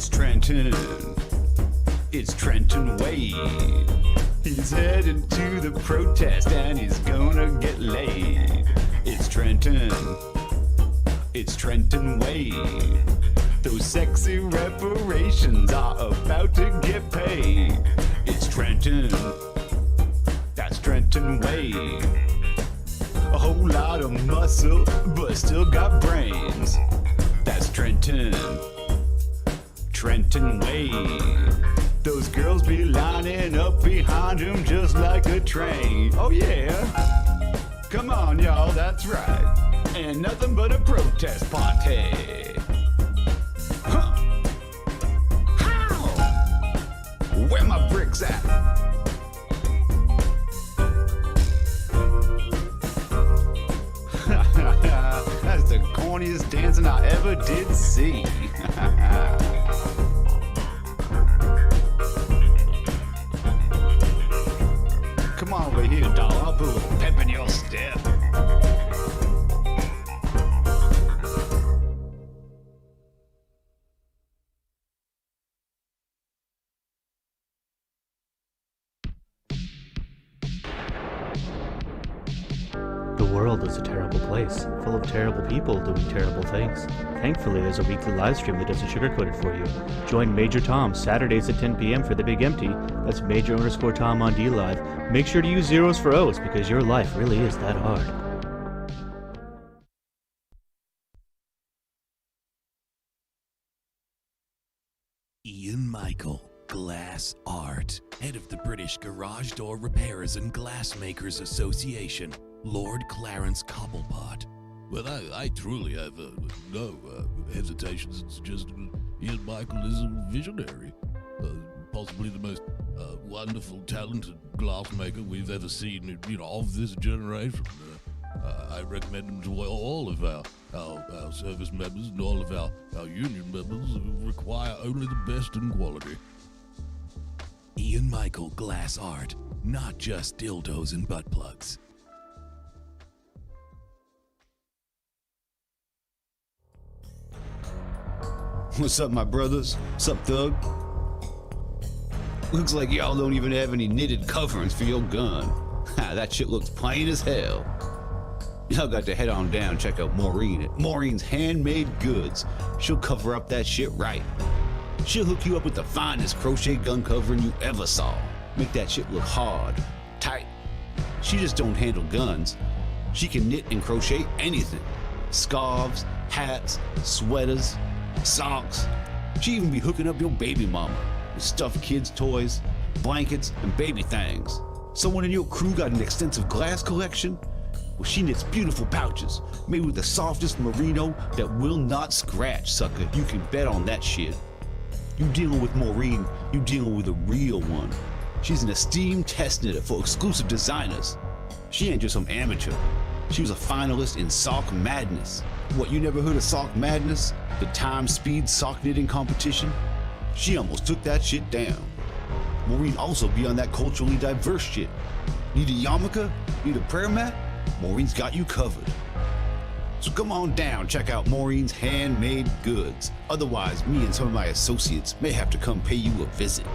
It's Trenton. It's Trenton Wade. He's heading to the protest and he's gonna get laid. It's Trenton. It's Trenton Wade. Those sexy reparations are about to get paid. It's Trenton. That's Trenton Wade. A whole lot of muscle, but still got brains. That's Trenton. Trenton Wade. Those girls be lining up behind him just like a train. Oh yeah. Come on, y'all, that's right. And nothing but a protest party. Huh. How? Where my bricks at? That's the corniest dancing I ever did see. Come on over here, doll. I'll put a little pep in your step. The world is a terrible place, full of terrible people doing terrible things. Thankfully, there's a weekly live stream that doesn't sugarcoat it for you. Join Major Tom Saturdays at 10 p.m. for The Big Empty. That's Major_Tom on DLive. Make sure to use zeros for O's because your life really is that hard. Ian Michael, Glass Art, head of the British Garage Door Repairers and Glassmakers Association, Lord Clarence Cobblepot. Well, I truly have no hesitations to suggest Ian Michael is a visionary. Possibly the most wonderful, talented glassmaker we've ever seen, of this generation. I recommend him to all of our service members and all of our union members who require only the best in quality. Ian Michael Glass Art, not just dildos and butt plugs. What's up, my brothers? What's up, Thug? Looks like y'all don't even have any knitted coverings for your gun. Ha, that shit looks plain as hell. Y'all got to head on down and check out Maureen at Maureen's Handmade Goods. She'll cover up that shit right. She'll hook you up with the finest crochet gun covering you ever saw. Make that shit look hard, tight. She just don't handle guns. She can knit and crochet anything. Scarves, hats, sweaters, socks. She even be hooking up your baby mama with stuffed kids' toys, blankets, and baby things. Someone in your crew got an extensive glass collection? Well, she knits beautiful pouches made with the softest merino that will not scratch, sucker. You can bet on that shit. You dealing with Maureen, you dealing with a real one. She's an esteemed test knitter for exclusive designers. She ain't just some amateur. She was a finalist in Sock Madness. What, you never heard of Sock Madness? The time speed sock knitting competition? She almost took that shit down. Maureen also be on that culturally diverse shit. Need a yarmulke? Need a prayer mat? Maureen's got you covered. So come on down, check out Maureen's Handmade Goods. Otherwise, me and some of my associates may have to come pay you a visit.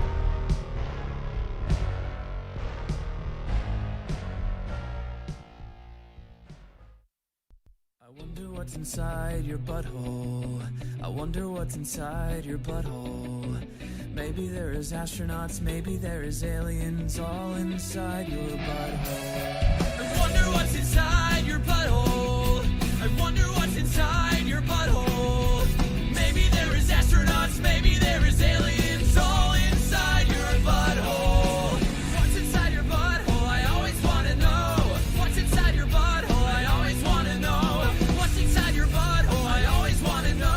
I wonder what's inside your butthole. I wonder what's inside your butthole. Maybe there is astronauts, maybe there is aliens all inside your butthole. I wonder what's inside your butthole. I wonder what's inside your butthole. Maybe there is astronauts, maybe there is aliens all inside your butthole. What's inside your butthole? I always want to know. What's inside your butthole? I always want to know. What's inside your butthole? I always want to know.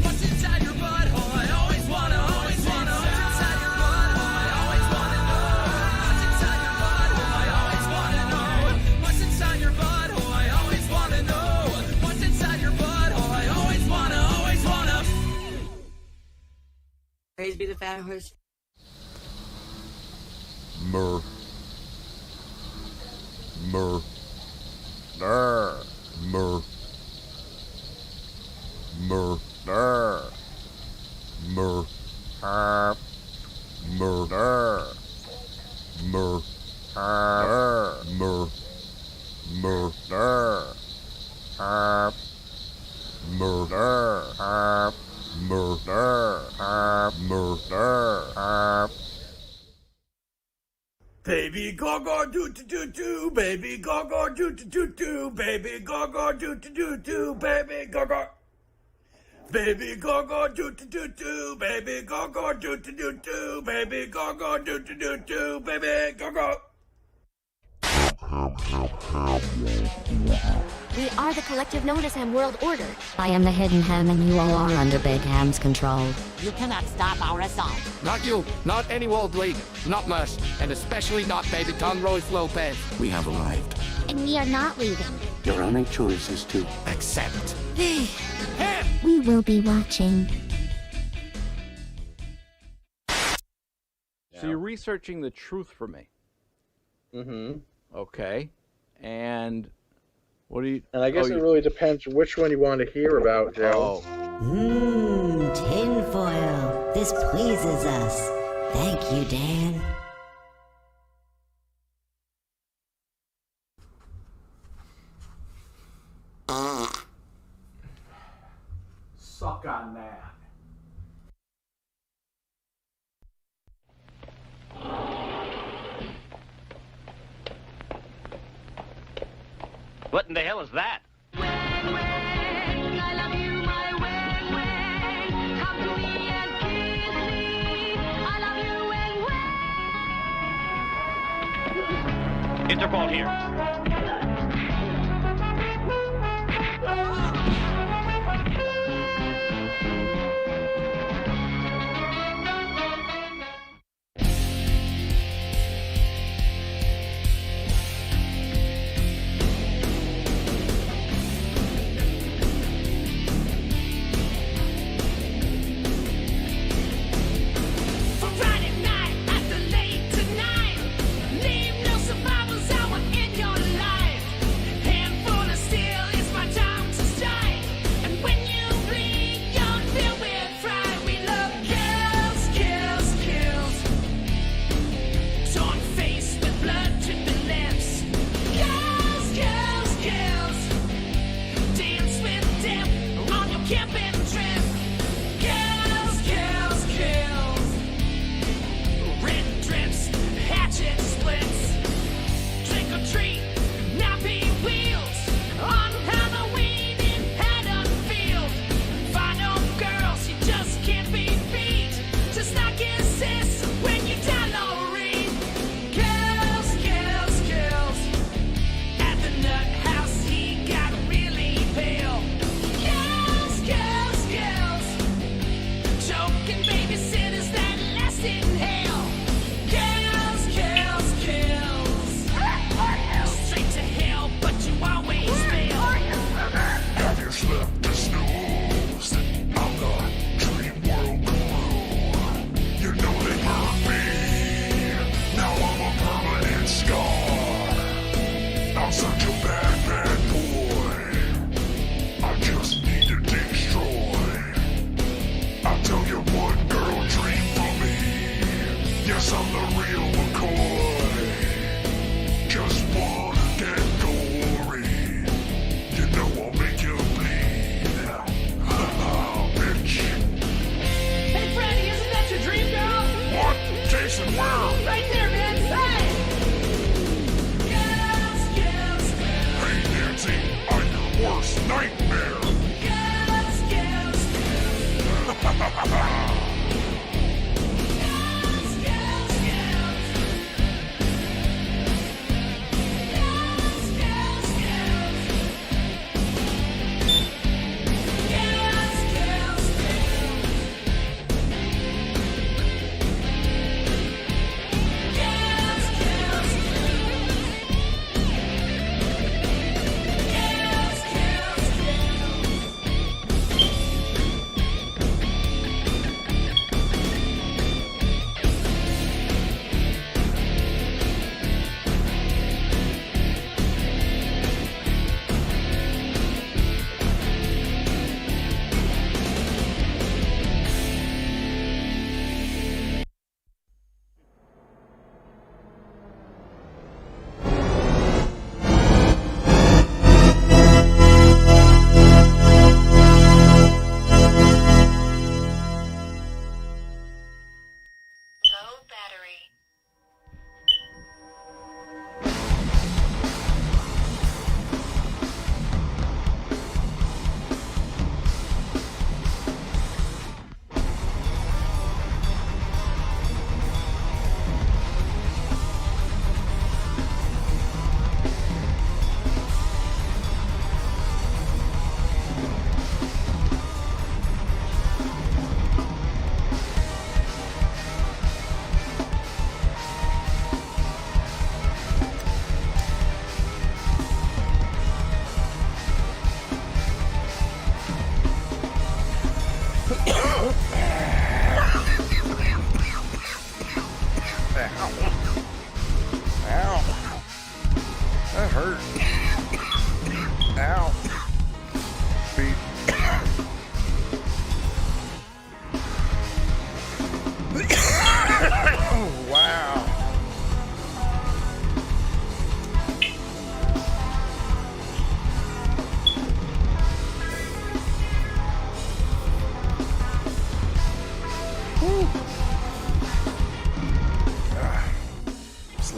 What's inside your butthole? I always want to, always want to. What's inside your butthole? I always want to know. What's inside your butthole? I always want to know. What's inside your butthole? I always want to know. What's inside your butthole? I always want to, always want to. Praise be the fat horse. Myrrh. Myrrh. Myrrh. Myrrh. Myrrh. Myrrh. Murder. Murder. Murder. Murder. Baby Gaga do do do do, baby Gaga do do do do, baby Gaga do do do do, baby Gaga. Baby Gaga do do do do, baby Gaga do do do do, baby Gaga do do do do, baby Gaga. We are the collective known as Ham World Order. I am the Hidden Ham and you all are under Big Ham's control. You cannot stop our assault. Not you, not any world leader, not Mush, and especially not Baby Conroy Lopez. We have arrived. And we are not leaving. Your only choice is to Accept. Ham! We will be watching. So you're researching the truth for me. Mm-hmm. Okay. And what do you... And I guess it really depends which one you want to hear about, Joe. Tinfoil. This pleases us. Thank you, Dan. Suck on that. What in the hell is that? Interpol here.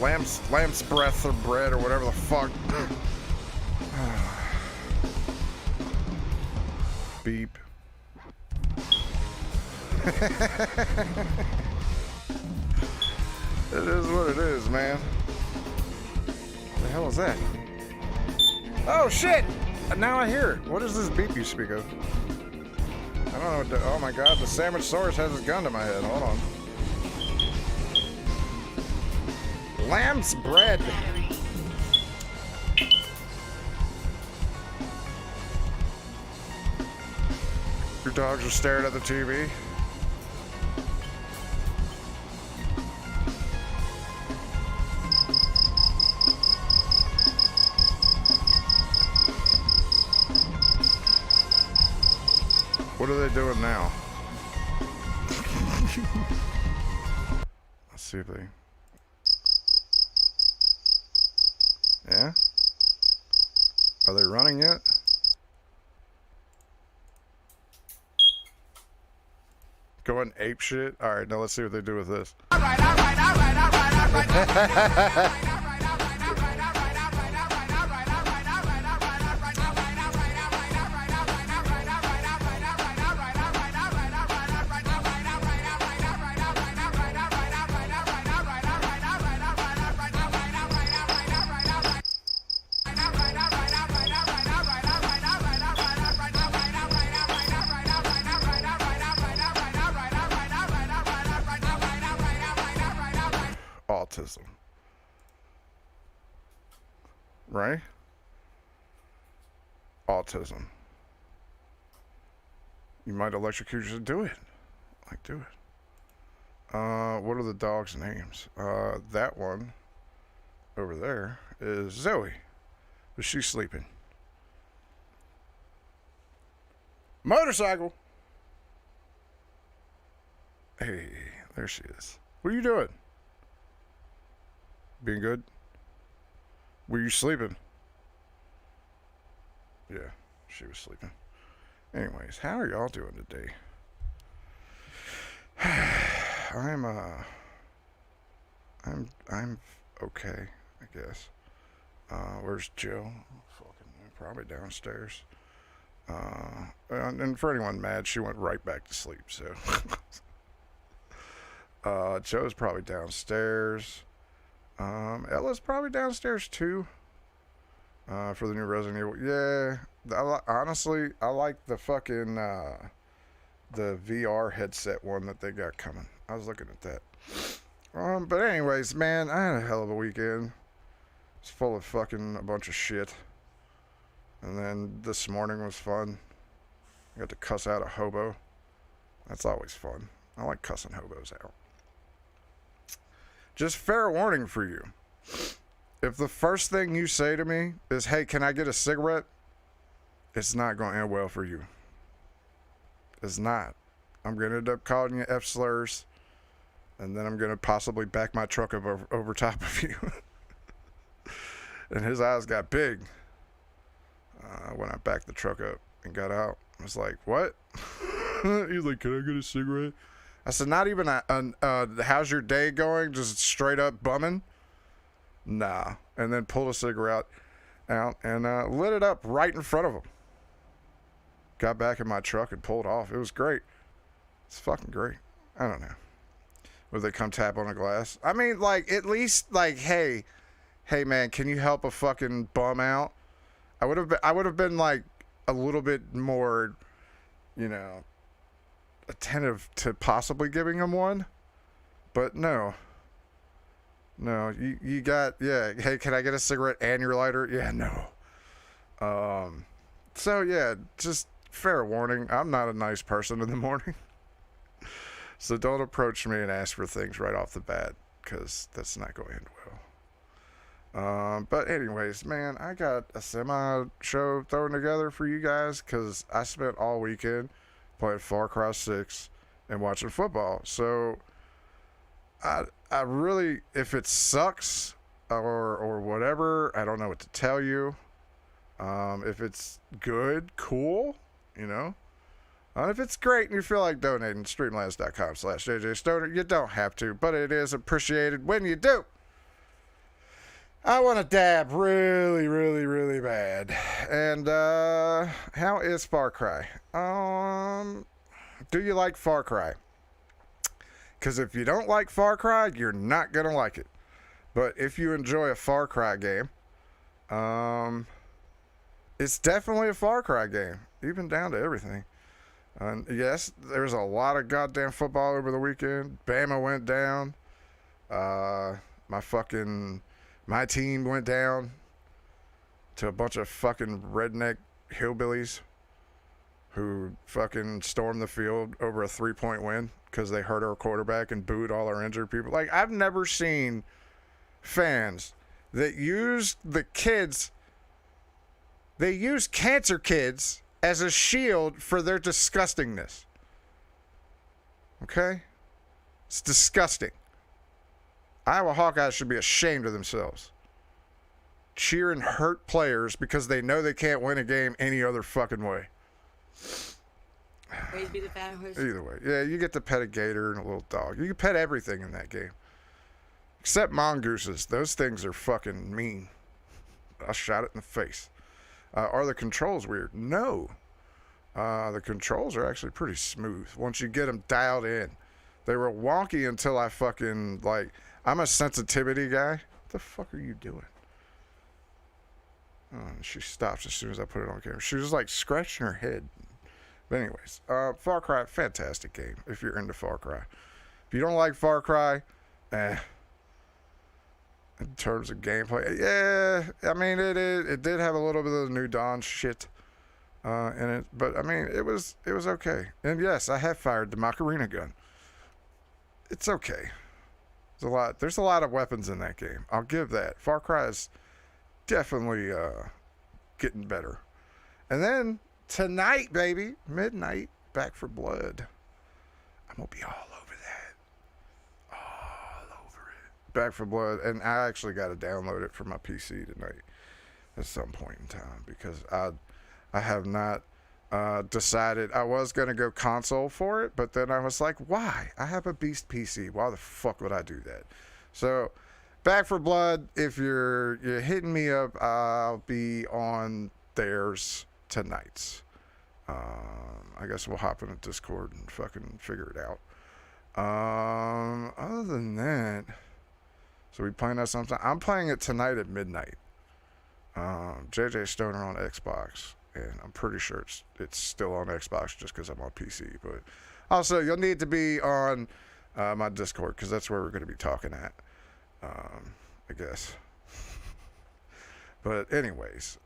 lamb's breath or bread or whatever the fuck. Beep. It is what it is, man. What the hell is that? Oh shit! Now I hear it. What is this beep you speak of? I don't know what the, oh my god, the sandwich source has his gun to my head. Hold on. Lamb's bread. Your dogs are staring at the TV. What are they doing now? Let's see if they... Yeah? Are they running yet? Going ape shit? Alright, now let's see what they do with this. Autism. Right? Autism. You might electrocute you to do it. Like, do it. What are the dogs' names? That one over there is Zoe. But she's sleeping. Motorcycle! Hey, there she is. What are you doing? Being good? Were you sleeping? Yeah, she was sleeping. Anyways, how are y'all doing today? I'm okay, I guess. Where's Jill? Fucking probably downstairs. And for anyone mad, she went right back to sleep, so. Joe's probably downstairs. Ella's probably downstairs too. For the new Resident Evil. Yeah, honestly, I like the fucking the VR headset one that they got coming. I was looking at that. But anyways, man, I had a hell of a weekend. It's full of fucking a bunch of shit. And then this morning was fun. I got to cuss out a hobo. That's always fun. I like cussing hobos out. Just fair warning for you. If the first thing you say to me is, hey, can I get a cigarette? It's not going to end well for you. It's not. I'm going to end up calling you F-slurs. And then I'm going to possibly back my truck up over top of you. And his eyes got big. When I backed the truck up and got out. I was like, what? He's like, can I get a cigarette? I said, not even how's your day going? Just straight up bumming? Nah. And then pulled a cigarette out and lit it up right in front of him. Got back in my truck and pulled off. It was great. It's fucking great. I don't know. Would they come tap on a glass? I mean, like, at least, like, hey man, can you help a fucking bum out? I would have been like a little bit more, you know, attentive to possibly giving him one, but no, you got, yeah, hey, can I get a cigarette and your lighter? Yeah, no. So yeah, just fair warning, I'm not a nice person in the morning. So don't approach me and ask for things right off the bat, because that's not going to end well. But anyways, man, I got a semi-show thrown together for you guys, because I spent all weekend playing Far Cry 6 and watching football. So I really, if it sucks or whatever, I don't know what to tell you. If it's good, cool, you know. If it's great and you feel like donating, streamlabs.com/JJ Stoner. You don't have to, but it is appreciated when you do. I want to dab really, really, really bad. And how is Far Cry? Do you like Far Cry? Because if you don't like Far Cry, you're not gonna like it. But if you enjoy a Far Cry game, it's definitely a Far Cry game, even down to everything. Yes, there's a lot of goddamn football over the weekend. Bama went down. My team went down to a bunch of fucking redneck hillbillies who fucking stormed the field over a 3-point win because they hurt our quarterback and booed all our injured people. Like, I've never seen fans that use the kids, they use cancer kids as a shield for their disgustingness. Okay? It's disgusting. Iowa Hawkeyes should be ashamed of themselves. Cheering hurt players because they know they can't win a game any other fucking way. Praise be the fat horse. Either way. Yeah, you get to pet a gator and a little dog. You can pet everything in that game. Except mongooses. Those things are fucking mean. I shot it in the face. Are the controls weird? No. The controls are actually pretty smooth once you get them dialed in. They were wonky until I fucking, like, I'm a sensitivity guy. What the fuck are you doing? Oh, she stops as soon as I put it on camera. She was like scratching her head. But anyways, Far Cry, fantastic game if you're into Far Cry. If you don't like Far Cry, in terms of gameplay, yeah, I mean, it did have a little bit of the New Dawn shit in it, but I mean, it was okay. And yes, I have fired the Macarena gun. It's okay. There's a lot of weapons in that game. I'll give that. Far Cry is definitely getting better. And then tonight, baby, midnight, Back for Blood. I'm gonna be all over that. All over it. Back for Blood, and I actually got to download it for my PC tonight at some point in time because I have not decided. I was gonna go console for it, but then I was like, why? I have a beast PC. Why the fuck would I do that? So, Back for Blood, if you're hitting me up, I'll be on theirs tonight. I guess we'll hop in a Discord and fucking figure it out. Other than that, so we playing that sometime. I'm playing it tonight at midnight. JJ Stoner on Xbox, and I'm pretty sure it's still on Xbox just because I'm on PC. But also, you'll need to be on my Discord because that's where we're going to be talking at. I guess. But anyways,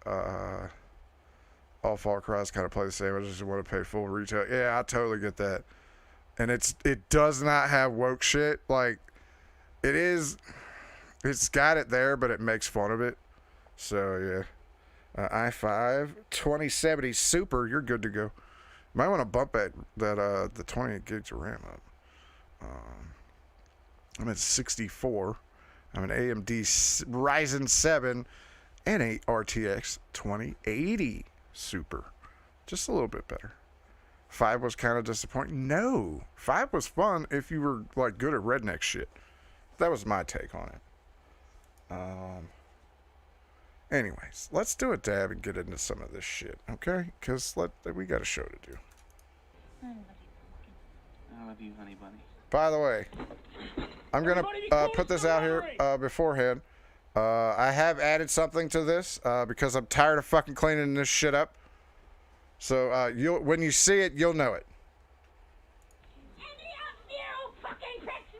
all Far Cry's kind of play the same. I just want to pay full retail. Yeah, I totally get that. And it does not have woke shit. Like, it's got it there, but it makes fun of it. So yeah, i5 2070 Super, you're good to go. You might want to bump the 28 gigs of RAM up. I'm at 64. I'm an AMD Ryzen 7 and a RTX 2080 Super. Just a little bit better. 5 was kind of disappointing. No, 5 was fun if you were like good at redneck shit. That was my take on it. Anyways, let's do a dab and get into some of this shit, okay? Because we got a show to do. I love you, honey bunny. By the way, I'm going to put this out here beforehand. I have added something to this because I'm tired of fucking cleaning this shit up. So when you see it, you'll know it. Any of you fucking pricks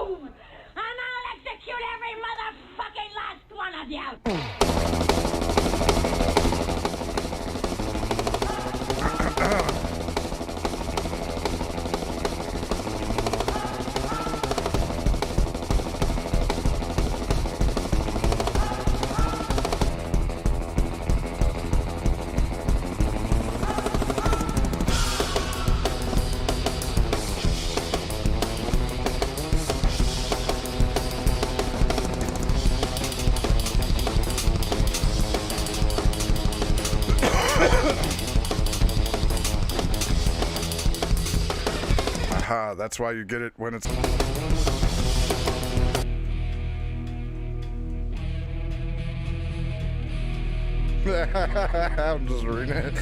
move! And I'll execute every motherfucking last one of you! That's why you get it when it's... I'm just reading it.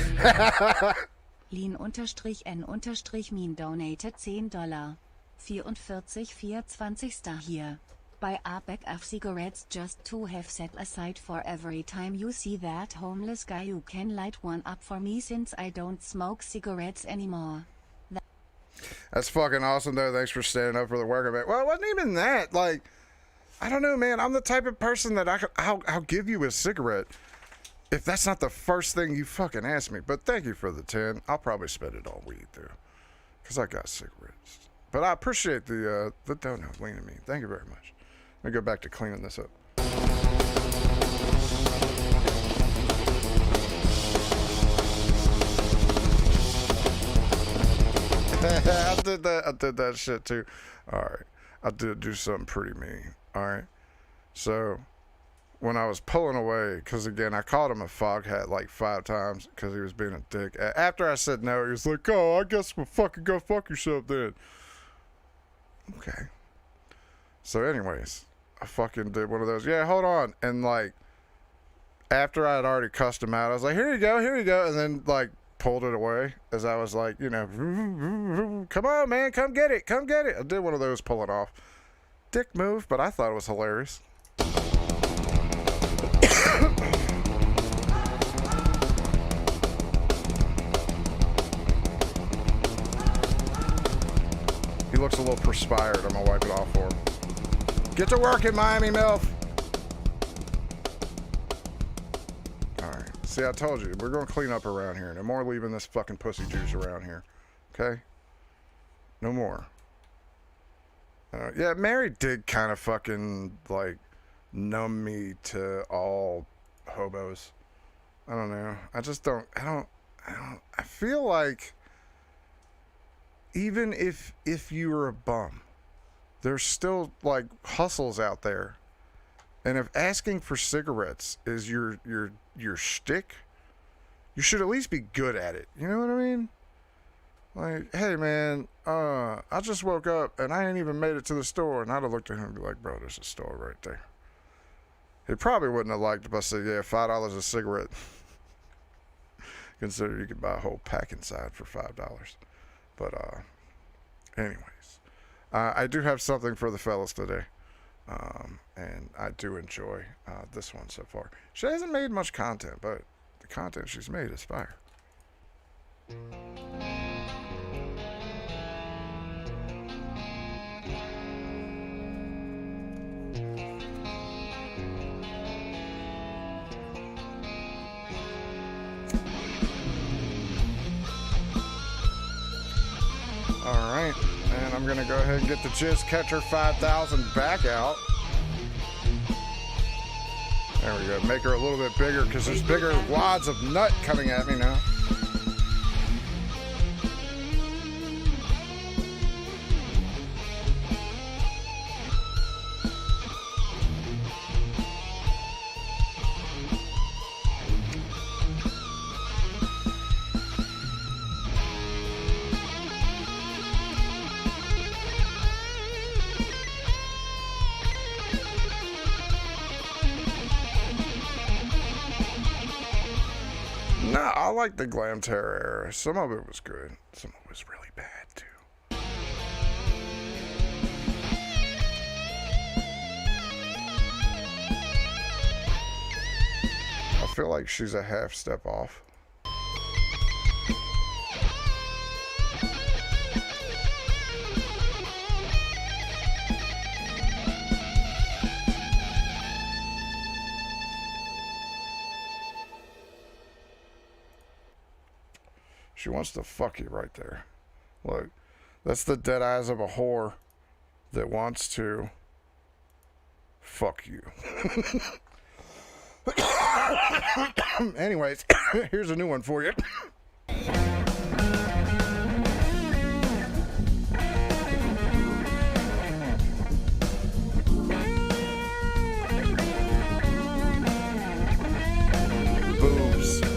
Lean_N_Min donated $10. 44,24 hier. Buy a bag of cigarettes just to have set aside for every time you see that homeless guy. You can light one up for me since I don't smoke cigarettes anymore. That's fucking awesome, though. Thanks for standing up for the worker, man. Well, it wasn't even that. Like, I don't know, man. I'm the type of person that I'll give you a cigarette if that's not the first thing you fucking ask me. But thank you for the 10. I'll probably spend it on weed, too, because I got cigarettes. But I appreciate the donut, Lean and Me. Thank you very much. Let me go back to cleaning this up. I did that shit too. All right. I did do something pretty mean. All right. So when I was pulling away, because again, I called him a foghat like 5 times because he was being a dick. After I said no, he was like, oh, I guess we'll fucking go fuck yourself then. Okay. So anyways, I fucking did one of those. Yeah, hold on. And like, after I had already cussed him out, I was like, here you go. And then like pulled it away as I was like, you know, come on, man, come get it. I did one of those, pull it off. Dick move, but I thought it was hilarious. He looks a little perspired. I'm gonna wipe it off for him. Get to work at Miami MILF. Alright. See, I told you. We're gonna clean up around here. No more leaving this fucking pussy juice around here. Okay? No more. Yeah, Mary did kind of fucking, like, numb me to all hobos. I don't know. I feel like even if you were a bum, there's still like hustles out there. And if asking for cigarettes is your shtick, you should at least be good at it. You know what I mean? Like, hey man, I just woke up and I ain't even made it to the store. And I'd have looked at him and be like, bro, there's a store right there. He probably wouldn't have liked it if I said, yeah, $5 a cigarette. Consider you could buy a whole pack inside for $5. But anyways, I do have something for the fellas today. And I do enjoy this one so far. She hasn't made much content, but the content she's made is fire. Alright, and I'm gonna go ahead and get the Jizz Catcher 5000 back out. There we go, make her a little bit bigger because there's bigger wads of nut coming at me now. Nah, I like the Glam Terror era. Some of it was good. Some of it was really bad, too. I feel like she's a half step off. She wants to fuck you right there. Look, that's the dead eyes of a whore that wants to fuck you. Anyways, here's a new one for you. Boobs.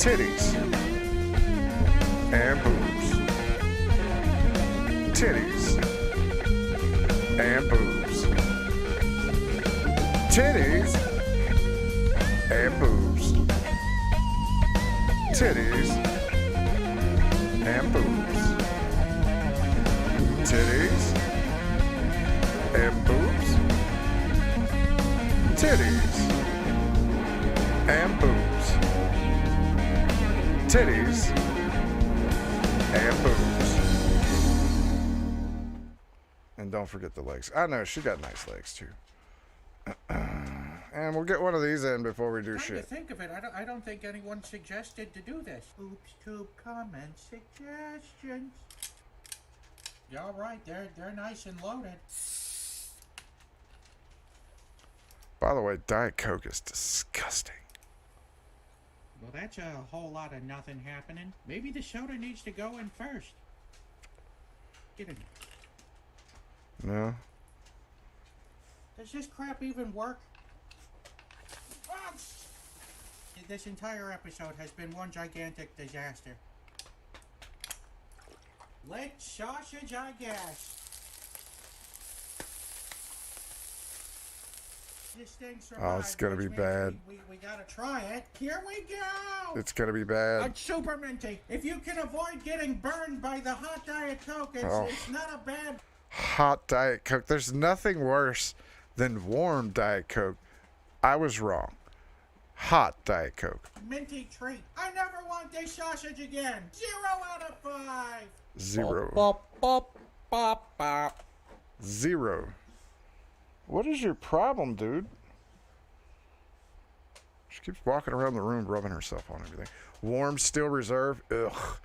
titties, and boobs. Titties and boobs. Titties and boobs. Titties and boobs. Titties and boobs. Titties and boobs. Titties and boobs. And don't forget the legs. I know, she got nice legs too. And we'll get one of these in before we do Come to shit. think of it, I don't think anyone suggested to do this. Oops, tube comment suggestions. Yeah, all right, they're nice and loaded. By the way, Diet Coke is disgusting. Well, that's a whole lot of nothing happening. Maybe the soda needs to go in first. Get in. No? Does this crap even work? This entire episode has been one gigantic disaster. Leg sausage, I guess. This thing survived. Oh, it's gonna be bad. We gotta try it. Here we go! It's gonna be bad. It's super minty. If you can avoid getting burned by the hot Diet Coke, it's not a bad... Hot Diet Coke. There's nothing worse than warm Diet Coke. I was wrong. Hot Diet Coke. minty treat. I never want this sausage again. 0 out of 5. 0. Bop, bop, bop, bop. 0. What is your problem, dude? She keeps walking around the room rubbing herself on everything. Warm Steel Reserve. Ugh.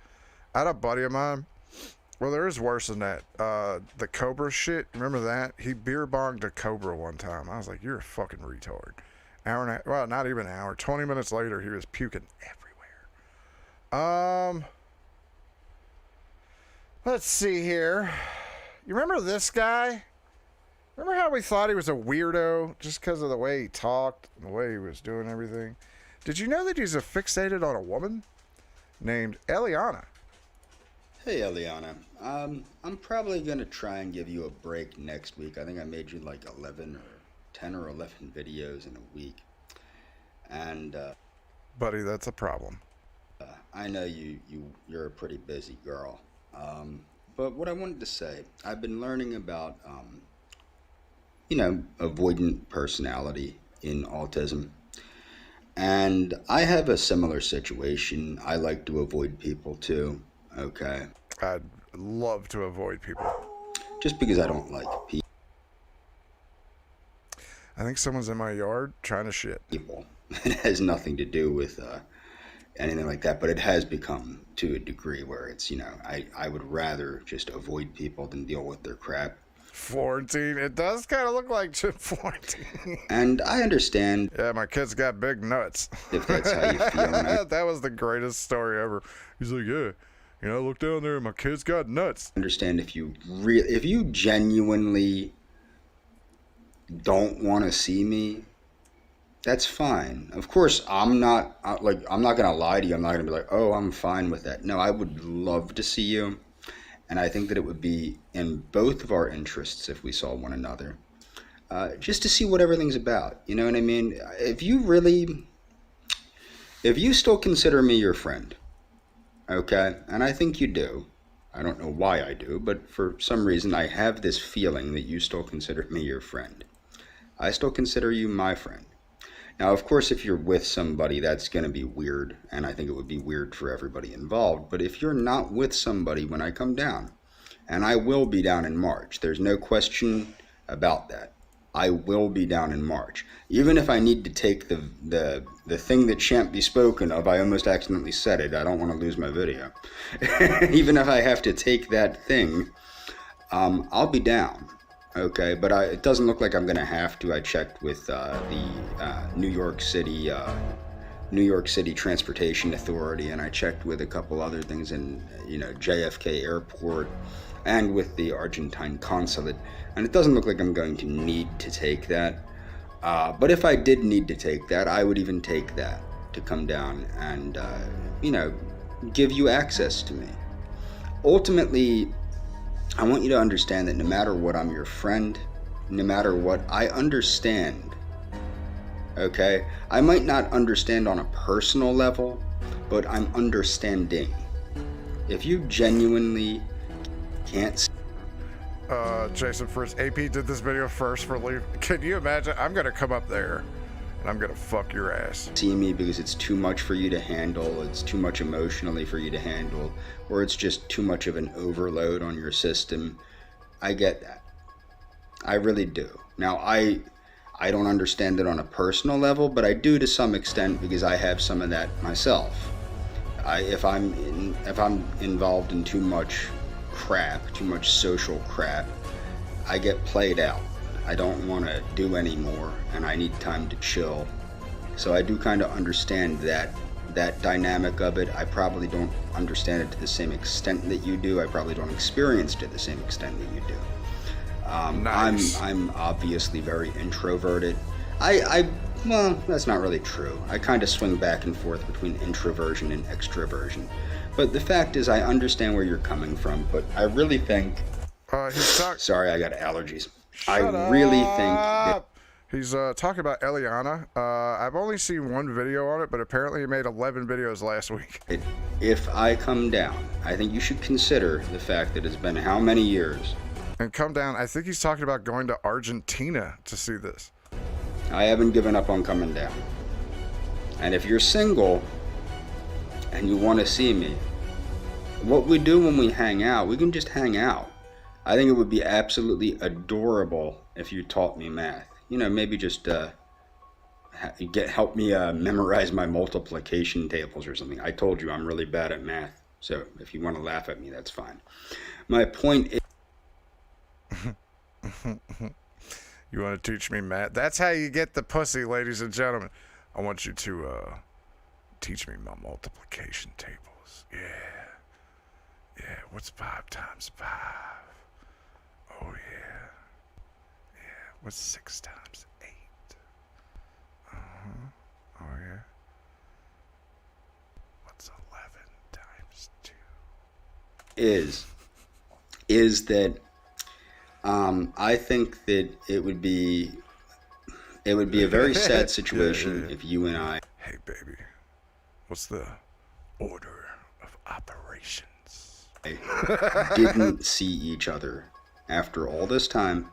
I had a buddy of mine. Well, there is worse than that. The Cobra shit. Remember that? He beer bonged a Cobra one time. I was like, you're a fucking retard. Hour and a, well, not even an hour. 20 minutes later, he was puking everywhere. Let's see here. You remember this guy? Remember how we thought he was a weirdo just because of the way he talked and the way he was doing everything? Did you know that he's fixated on a woman named Eliana? Hey, Eliana. I'm probably going to try and give you a break next week. I think I made you like 10 or 11 videos in a week. And, buddy, that's a problem. I know you're a pretty busy girl. But what I wanted to say, I've been learning about, avoidant personality in autism. And I have a similar situation. I like to avoid people too. Okay. I'd love to avoid people. Just because I don't like people. I think someone's in my yard trying to shit. People. It has nothing to do with anything like that, but it has become to a degree where it's, I would rather just avoid people than deal with their crap. Florentine. It does kind of look like Chip Florentine. And I understand. Yeah, my kid's got big nuts. If that's how you feel. That was the greatest story ever. He's like, yeah. I look down there and my kid's got nuts. Understand if you genuinely don't want to see me, that's fine. Of course, I'm not gonna lie to you. I'm not gonna be like, oh, I'm fine with that. No, I would love to see you, and I think that it would be in both of our interests if we saw one another, just to see what everything's about. You know what I mean? If you still consider me your friend. Okay, and I think you do. I don't know why I do, but for some reason I have this feeling that you still consider me your friend. I still consider you my friend. Now, of course, if you're with somebody, that's going to be weird, and I think it would be weird for everybody involved. But if you're not with somebody when I come down, and I will be down in March, there's no question about that. I will be down in March. Even if I need to take the thing that shan't be spoken of, I almost accidentally said it. I don't want to lose my video. Even if I have to take that thing, I'll be down. Okay, but it doesn't look like I'm going to have to. I checked with the New York City Transportation Authority, and I checked with a couple other things in JFK Airport and with the Argentine consulate, and it doesn't look like I'm going to need to take that. But if I did need to take that, I would even take that to come down and, give you access to me. Ultimately, I want you to understand that no matter what, I'm your friend. No matter what, I understand. Okay? I might not understand on a personal level, but I'm understanding. If you genuinely can't see Jason first. AP did this video first for leave. Can you imagine? I'm gonna come up there and I'm gonna fuck your ass. See me because it's too much for you to handle, it's too much emotionally for you to handle, or it's just too much of an overload on your system. I get that. I really do. Now, I don't understand it on a personal level, but I do to some extent because I have some of that myself. If I'm involved in too much crap, too much social crap, I get played out. I don't want to do anymore, and I need time to chill. So I do kind of understand that dynamic of it. I probably don't understand it to the same extent that you do. I probably don't experience it to the same extent that you do. Nice. I'm obviously very introverted. Well, that's not really true. I kind of swing back and forth between introversion and extroversion. But the fact is, I understand where you're coming from, but I really think... Sorry, I got allergies. I really think that... He's talking about Eliana. I've only seen one video on it, but apparently he made 11 videos last week. If I come down, I think you should consider the fact that it's been how many years? And come down, I think he's talking about going to Argentina to see this. I haven't given up on coming down. And if you're single and you want to see me, what we do when we hang out, we can just hang out. I think it would be absolutely adorable if you taught me math. Maybe just help me memorize my multiplication tables or something. I told you I'm really bad at math, so if you want to laugh at me, that's fine. My point is... You want to teach me math? That's how you get the pussy, ladies and gentlemen. I want you to teach me my multiplication tables. Yeah. What's 5 times 5? Oh yeah. What's 6 times 8? Oh yeah. What's 11 times 2? Is that I think that it would be a very sad situation if you and I... Hey, baby. What's the order of operations? Didn't see each other after all this time,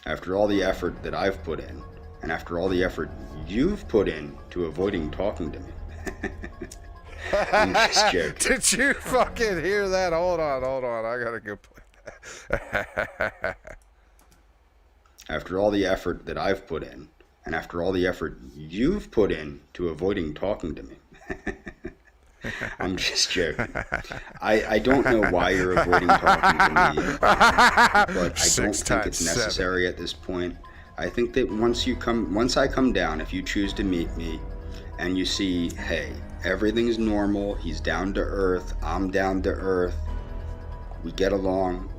after all the effort that I've put in, and after all the effort you've put in to avoiding talking to me. I'm just joking. Did you fucking hear that? Hold on. I gotta go play that. After all the effort that I've put in, and after all the effort you've put in to avoiding talking to me. I'm just joking. I don't know why you're avoiding talking to me, but I don't think it's necessary at this point. I think that once I come down, if you choose to meet me, and you see, hey, everything's normal, he's down to earth, I'm down to earth, we get along,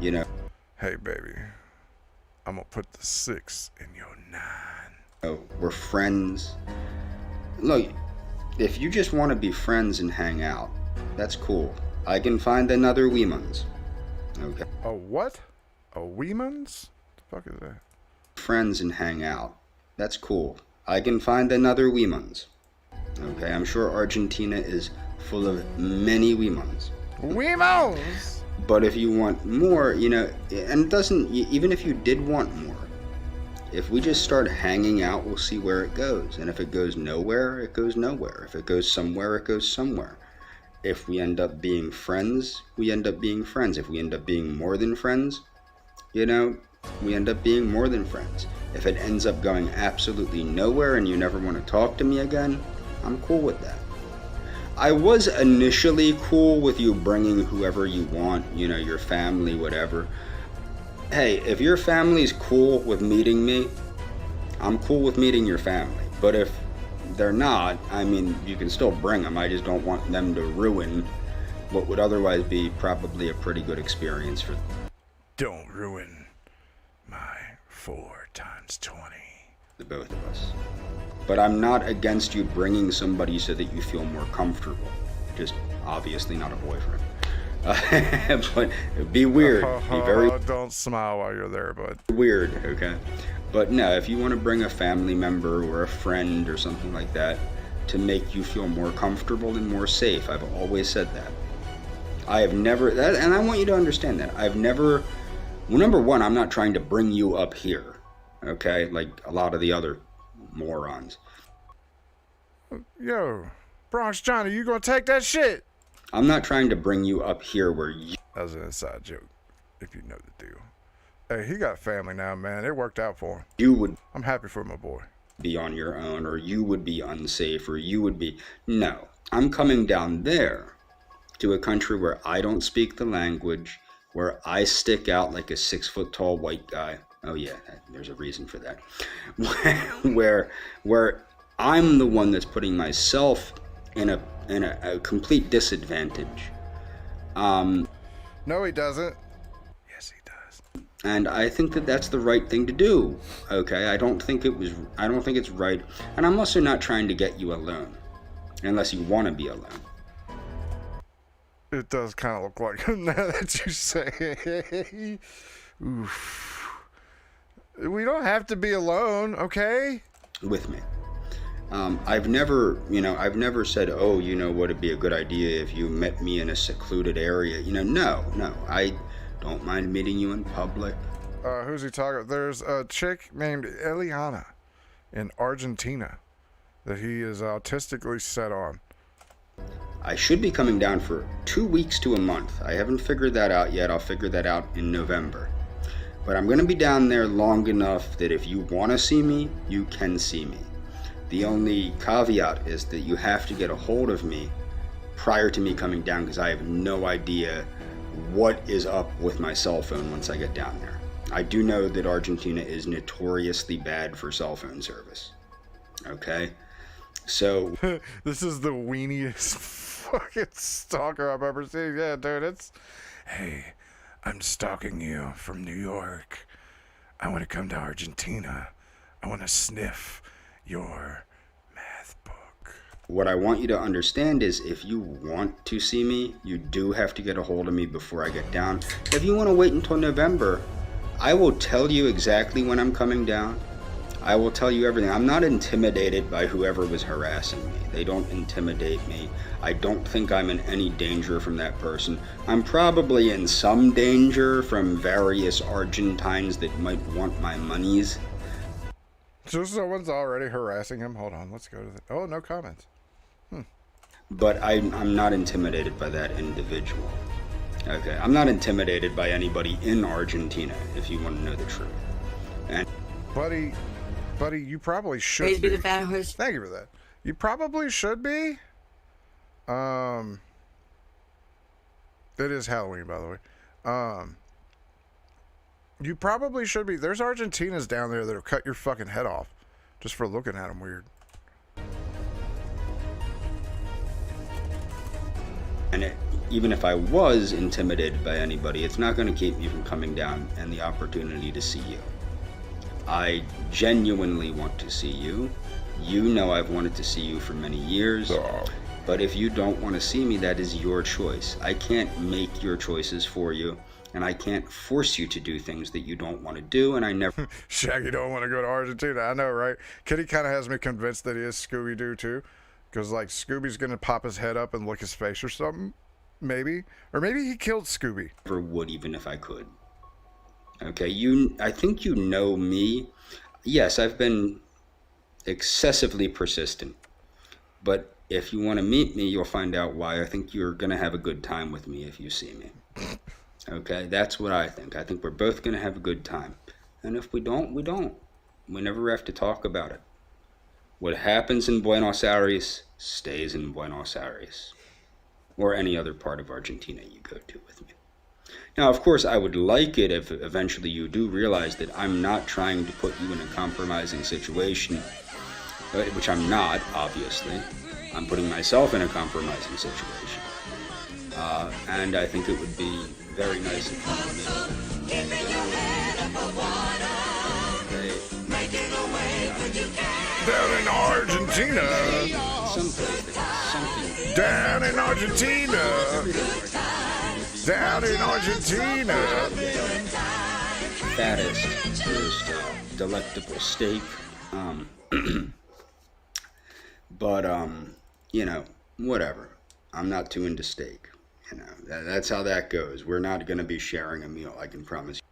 Hey, baby, I'm gonna put the 6 in your 9. We're friends. Look, if you just want to be friends and hang out, that's cool. I can find another Weemans. Okay. A what? A Weemans? The fuck is that? Friends and hang out. That's cool. I can find another Weemans. Okay, I'm sure Argentina is full of many Weemans. Weemans! But if you want more, and it doesn't, even if you did want more, if we just start hanging out, we'll see where it goes. And if it goes nowhere, it goes nowhere. If it goes somewhere, it goes somewhere. If we end up being friends, we end up being friends. If we end up being more than friends, we end up being more than friends. If it ends up going absolutely nowhere and you never want to talk to me again, I'm cool with that. I was initially cool with you bringing whoever you want, your family, whatever. Hey, if your family's cool with meeting me, I'm cool with meeting your family. But if they're not, you can still bring them. I just don't want them to ruin what would otherwise be probably a pretty good experience for them. Don't ruin my 4 times 20. The both of us. But I'm not against you bringing somebody so that you feel more comfortable. Just obviously not a boyfriend. But it'd be weird. Be very Don't smile while you're there, bud. weird, okay? But no, if you want to bring a family member or a friend or something like that to make you feel more comfortable and more safe, I've always said that. I have never, and I want you to understand that. I've never, well, number one, I'm not trying to bring you up here, okay? Like a lot of the other morons. Yo, Bronx Johnny, you gonna take that shit? I'm not trying to bring you up here where you... That was an inside joke, if you know the deal. Hey, he got family now, man. It worked out for him. You would... I'm happy for my boy. ...be on your own, or you would be unsafe, or you would be... No. I'm coming down there to a country where I don't speak the language, where I stick out like a 6-foot-tall white guy. Oh, yeah, there's a reason for that. where I'm the one that's putting myself in a complete disadvantage. No, he doesn't. Yes, he does. And I think that that's the right thing to do. Okay, I don't think it's right. And I'm also not trying to get you alone, unless you want to be alone. It does kind of look like him now that you say it. Oof. We don't have to be alone, okay? With me. I've never said, oh, would it be a good idea if you met me in a secluded area? No. I don't mind meeting you in public. Who's he talking about? There's a chick named Eliana in Argentina that he is autistically set on. I should be coming down for 2 weeks to a month. I haven't figured that out yet. I'll figure that out in November. But I'm going to be down there long enough that if you want to see me, you can see me. The only caveat is that you have to get a hold of me prior to me coming down, because I have no idea what is up with my cell phone once I get down there. I do know that Argentina is notoriously bad for cell phone service. Okay? So... This is the weeniest fucking stalker I've ever seen. Yeah, dude, it's... Hey, I'm stalking you from New York. I want to come to Argentina. I want to sniff your math book. What I want you to understand is if you want to see me, you do have to get a hold of me before I get down. If you want to wait until November, I will tell you exactly when I'm coming down. I will tell you everything. I'm not intimidated by whoever was harassing me. They don't intimidate me. I don't think I'm in any danger from that person. I'm probably in some danger from various Argentines that might want my monies. So someone's already harassing him? Hold on, let's go to the... Oh, no comments. But I'm not intimidated by that individual. Okay, I'm not intimidated by anybody in Argentina, if you want to know the truth. And Buddy, you probably should be. Thank you for that. You probably should be. It is Halloween, by the way. You probably should be. There's Argentinas down there that'll cut your fucking head off just for looking at them weird. And even if I was intimidated by anybody, it's not going to keep me from coming down and the opportunity to see you. I genuinely want to see you. You know I've wanted to see you for many years. But if you don't want to see me, that is your choice. I can't make your choices for you. And I can't force you to do things that you don't want to do, and I never... Shaggy don't want to go to Argentina, I know, right? Kitty kind of has me convinced that he is Scooby-Doo, too. Because, like, Scooby's going to pop his head up and lick his face or something. Maybe. Or maybe he killed Scooby. Never would, even if I could. Okay, I think you know me. Yes, I've been excessively persistent. But if you want to meet me, you'll find out why. I think you're going to have a good time with me if you see me. Okay, that's what I think. I think we're both going to have a good time. And if we don't, we don't. We never have to talk about it. What happens in Buenos Aires stays in Buenos Aires. Or any other part of Argentina you go to with me. Now, of course, I would like it if eventually you do realize that I'm not trying to put you in a compromising situation. Which I'm not, obviously. I'm putting myself in a compromising situation. And I think it would be very nice if you Making a way when you can. Down in Argentina. Something. Down in Argentina. Down in Argentina. Fattest, most delectable steak. But you know, whatever. I'm not too into steak. You know, that's how that goes. We're not going to be sharing a meal, I can promise you.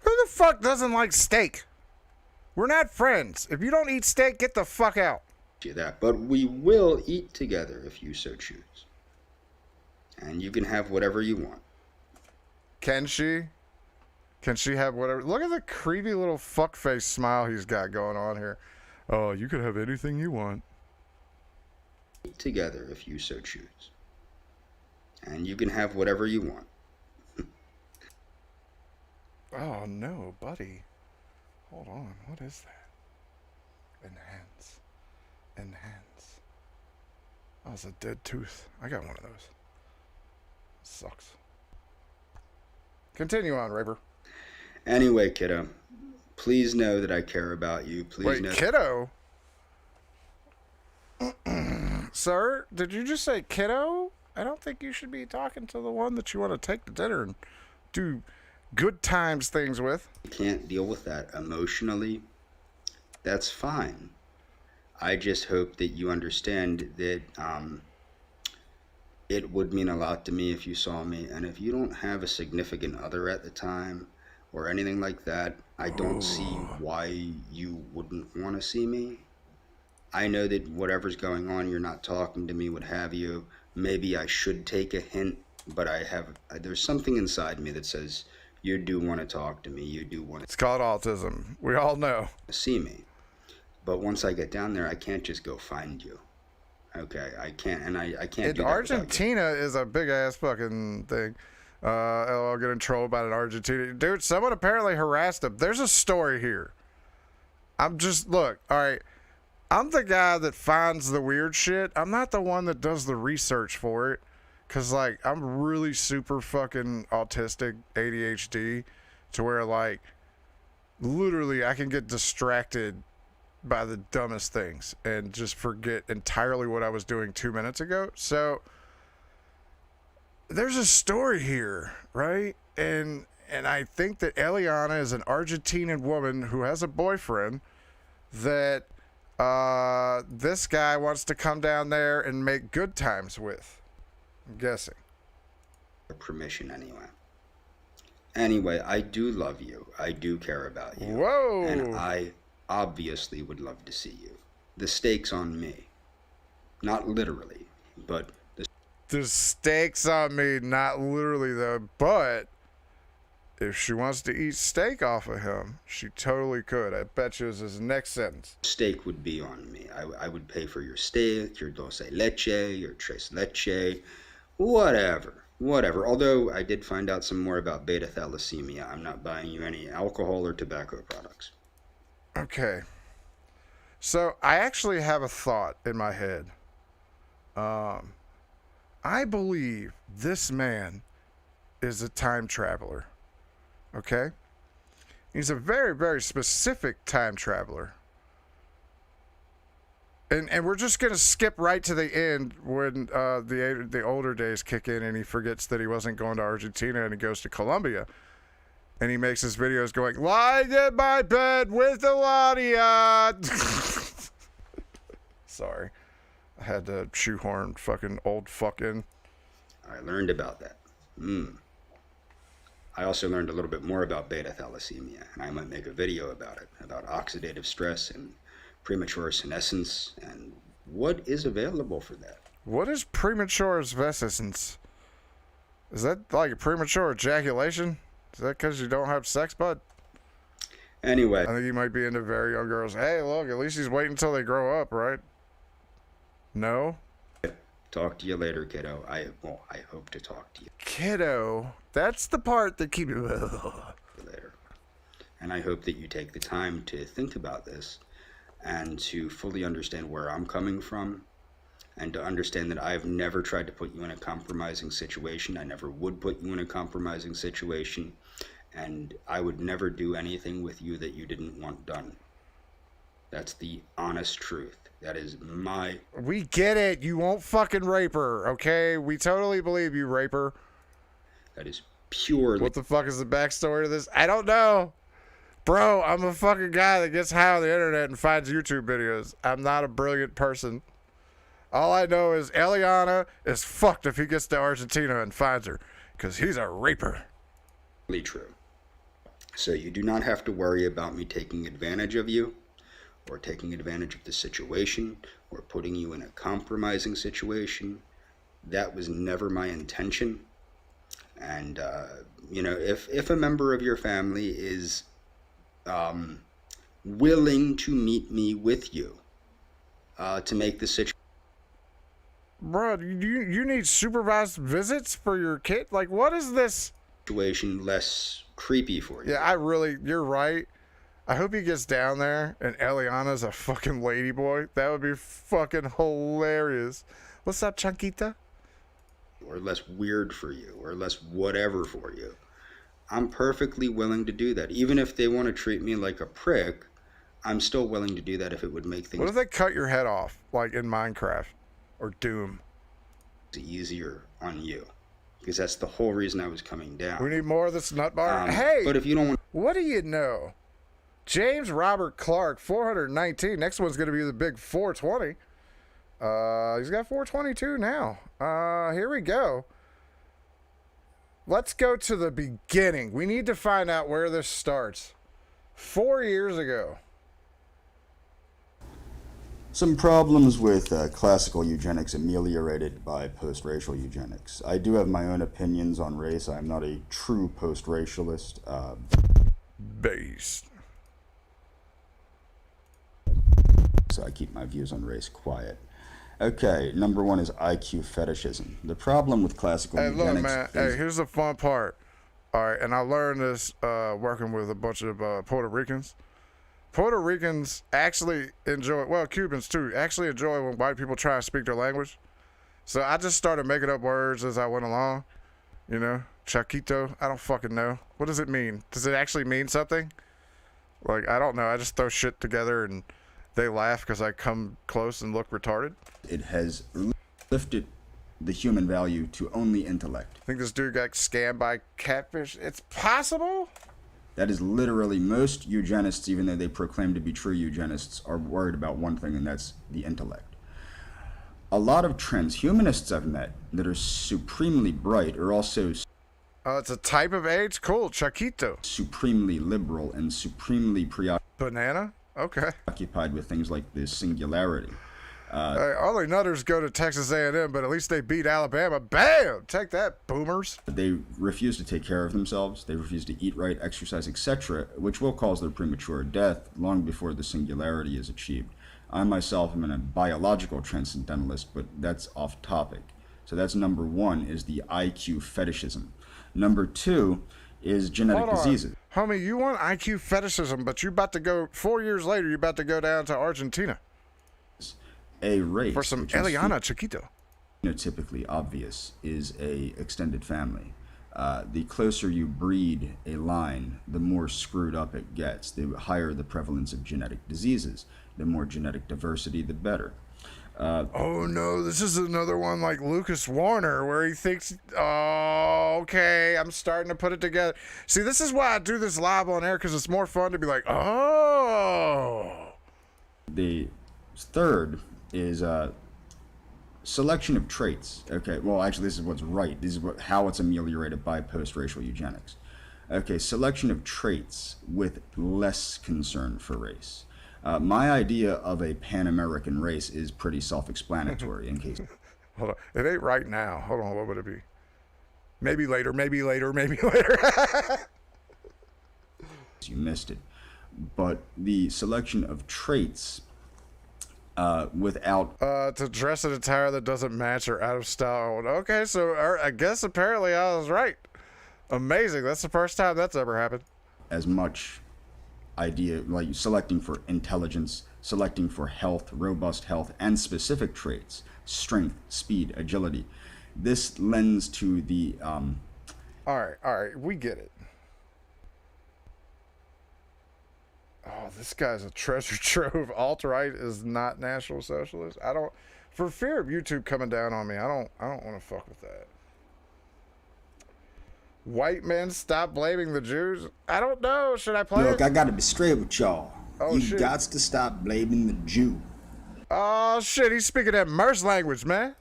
Who the fuck doesn't like steak? We're not friends. If you don't eat steak, get the fuck out. That, but we will eat together if you so choose. And you can have whatever you want. Can she? Can she have whatever? Look at the creepy little fuckface smile he's got going on here. Oh, you could have anything you want. Eat together if you so choose. And you can have whatever you want. Oh no, buddy. Hold on. What is that? Enhance. Enhance. Oh, it's a dead tooth. I got one of those. Sucks. Continue on, Raver. Anyway, kiddo, please know that I care about you. Please Wait, know. kiddo? Sir, did you just say kiddo? I don't think you should be talking to the one that you want to take to dinner and do good times things with. You can't deal with that emotionally. That's fine. I just hope that you understand that it would mean a lot to me if you saw me. And if you don't have a significant other at the time or anything like that, I don't see why you wouldn't want to see me. I know that whatever's going on, you're not talking to me, what have you. Maybe I should take a hint, but there's something inside me that says you do want to talk to me. You do want to. It's called autism. We all know. See me. But once I get down there, I can't just go find you. Okay, I can't, and I can't do that. Argentina is a big ass fucking thing. I'll get in trouble about it. Argentina, dude. Someone apparently harassed him. There's a story here. Look, all right. I'm the guy that finds the weird shit. I'm not the one that does the research for it. Cause like I'm really super fucking autistic, ADHD, to where like literally I can get distracted by the dumbest things and just forget entirely what I was doing 2 minutes ago. So there's a story here, right? And I think that Eliana is an Argentinian woman who has a boyfriend that this guy wants to come down there and make good times with. I'm guessing. Permission anyway. Anyway, I do love you. I do care about you. Whoa! And I obviously would love to see you. The steak's on me. Not literally, but the steak's on me, not literally though, but if she wants to eat steak off of him, she totally could. I bet you is his next sentence. Steak would be on me. I would pay for your steak, your dulce leche, your tres leche, whatever. Although I did find out some more about beta thalassemia. I'm not buying you any alcohol or tobacco products. Okay. So I actually have a thought in my head. I believe this man is a time traveler. Okay? He's a very, very specific time traveler. And we're just going to skip right to the end when the older days kick in and he forgets that he wasn't going to Argentina and he goes to Colombia. And he makes his videos going, lying in my bed with Eladia. Sorry. I had to shoehorn fucking old fucking. I learned about that. I also learned a little bit more about beta thalassemia, and I might make a video about it, about oxidative stress and premature senescence, and what is available for that. What is premature senescence? Is that like a premature ejaculation? Is that because you don't have sex, bud? Anyway. I think you might be into very young girls. Hey, look, at least he's waiting until they grow up, right? No? Talk to you later, kiddo. I hope to talk to you. Kiddo? That's the part that keeps you later. And I hope that you take the time to think about this and to fully understand where I'm coming from and to understand that I've never tried to put you in a compromising situation. I never would put you in a compromising situation, and I would never do anything with you that you didn't want done. That's the honest truth. That is my... We get it. You won't fucking rape her, okay? We totally believe you, raper. That is purely... What the fuck is the backstory to this? I don't know. Bro, I'm a fucking guy that gets high on the internet and finds YouTube videos. I'm not a brilliant person. All I know is Eliana is fucked if he gets to Argentina and finds her, because he's a raper. True. So you do not have to worry about me taking advantage of you, or taking advantage of the situation, or putting you in a compromising situation. That was never my intention. And, you know, if a member of your family is willing to meet me with you to make the situation... Bro, you need supervised visits for your kid? Like, what is this? Situation less creepy for you. Yeah, you're right. I hope he gets down there and Eliana's a fucking ladyboy. That would be fucking hilarious. What's up, Chanquita? Or less weird for you, or less whatever for you. I'm perfectly willing to do that. Even if they want to treat me like a prick, I'm still willing to do that if it would make things... What if they cut your head off, like in Minecraft or Doom? Easier on you. Because that's the whole reason I was coming down. We need more of this nut bar. Hey, but if you don't want... What do you know? James Robert Clark, 419. Next one's going to be the big 420. He's got 422 now. Here we go. Let's go to the beginning. We need to find out where this starts. 4 years ago. Some problems with classical eugenics ameliorated by post-racial eugenics. I do have my own opinions on race. I'm not a true post-racialist. Based. So I keep my views on race quiet. Okay, number one is IQ fetishism. The problem with classical eugenics... Look, man. Hey, here's the fun part. All right, and I learned this working with a bunch of Puerto Ricans. Puerto Ricans actually enjoy, well, Cubans too, actually enjoy when white people try to speak their language. So I just started making up words as I went along. You know, Chaquito, I don't fucking know. What does it mean? Does it actually mean something? Like, I don't know. I just throw shit together and they laugh because I come close and look retarded. It has lifted the human value to only intellect. I think this dude got scammed by catfish. It's possible? That is literally, most eugenists, even though they proclaim to be true eugenists, are worried about one thing, and that's the intellect. A lot of transhumanists I've met that are supremely bright are also... it's a type of AIDS? Cool, Chaquito. Supremely liberal and supremely Banana? Okay. Occupied with things like the singularity. All the nutters go to Texas A&M, but at least they beat Alabama. Bam! Take that, boomers. They refuse to take care of themselves. They refuse to eat right, exercise, etc., which will cause their premature death long before the singularity is achieved. I myself am a biological transcendentalist, but that's off topic. So that's number one, is the IQ fetishism. Number two is genetic diseases. Homie, you want IQ fetishism, but you about to go, 4 years later, you're about to go down to Argentina. A race for some Eliana Chiquito. Typically obvious is a extended family. The closer you breed a line, the more screwed up it gets. The higher the prevalence of genetic diseases. The more genetic diversity, the better. Oh no, this is another one like Lucas Warner where he thinks, oh, okay, I'm starting to put it together. See, this is why I do this live on air, because it's more fun to be like, oh. The third is selection of traits. Okay, well, actually, this is what's right. This is how it's ameliorated by post-racial eugenics. Okay, selection of traits with less concern for race. My idea of a Pan-American race is pretty self-explanatory in case... Hold on. It ain't right now. Hold on, what would it be? Maybe later, maybe later, maybe later. You missed it. But the selection of traits... without to dress in attire that doesn't match or out of style. Okay, so I guess apparently I was right. Amazing. That's the first time that's ever happened. As much idea, like selecting for intelligence, selecting for health, robust health, and specific traits, strength, speed, agility. This lends to the all right, we get it. Oh, this guy's a treasure trove. Alt-right is not National Socialist. I don't, for fear of YouTube coming down on me, I don't want to fuck with that. White men stop blaming the Jews? I don't know. Should I play Look, it? I gotta be straight with y'all. Oh, you shit. gots to stop blaming the Jew. Oh shit, he's speaking that Merce language, man.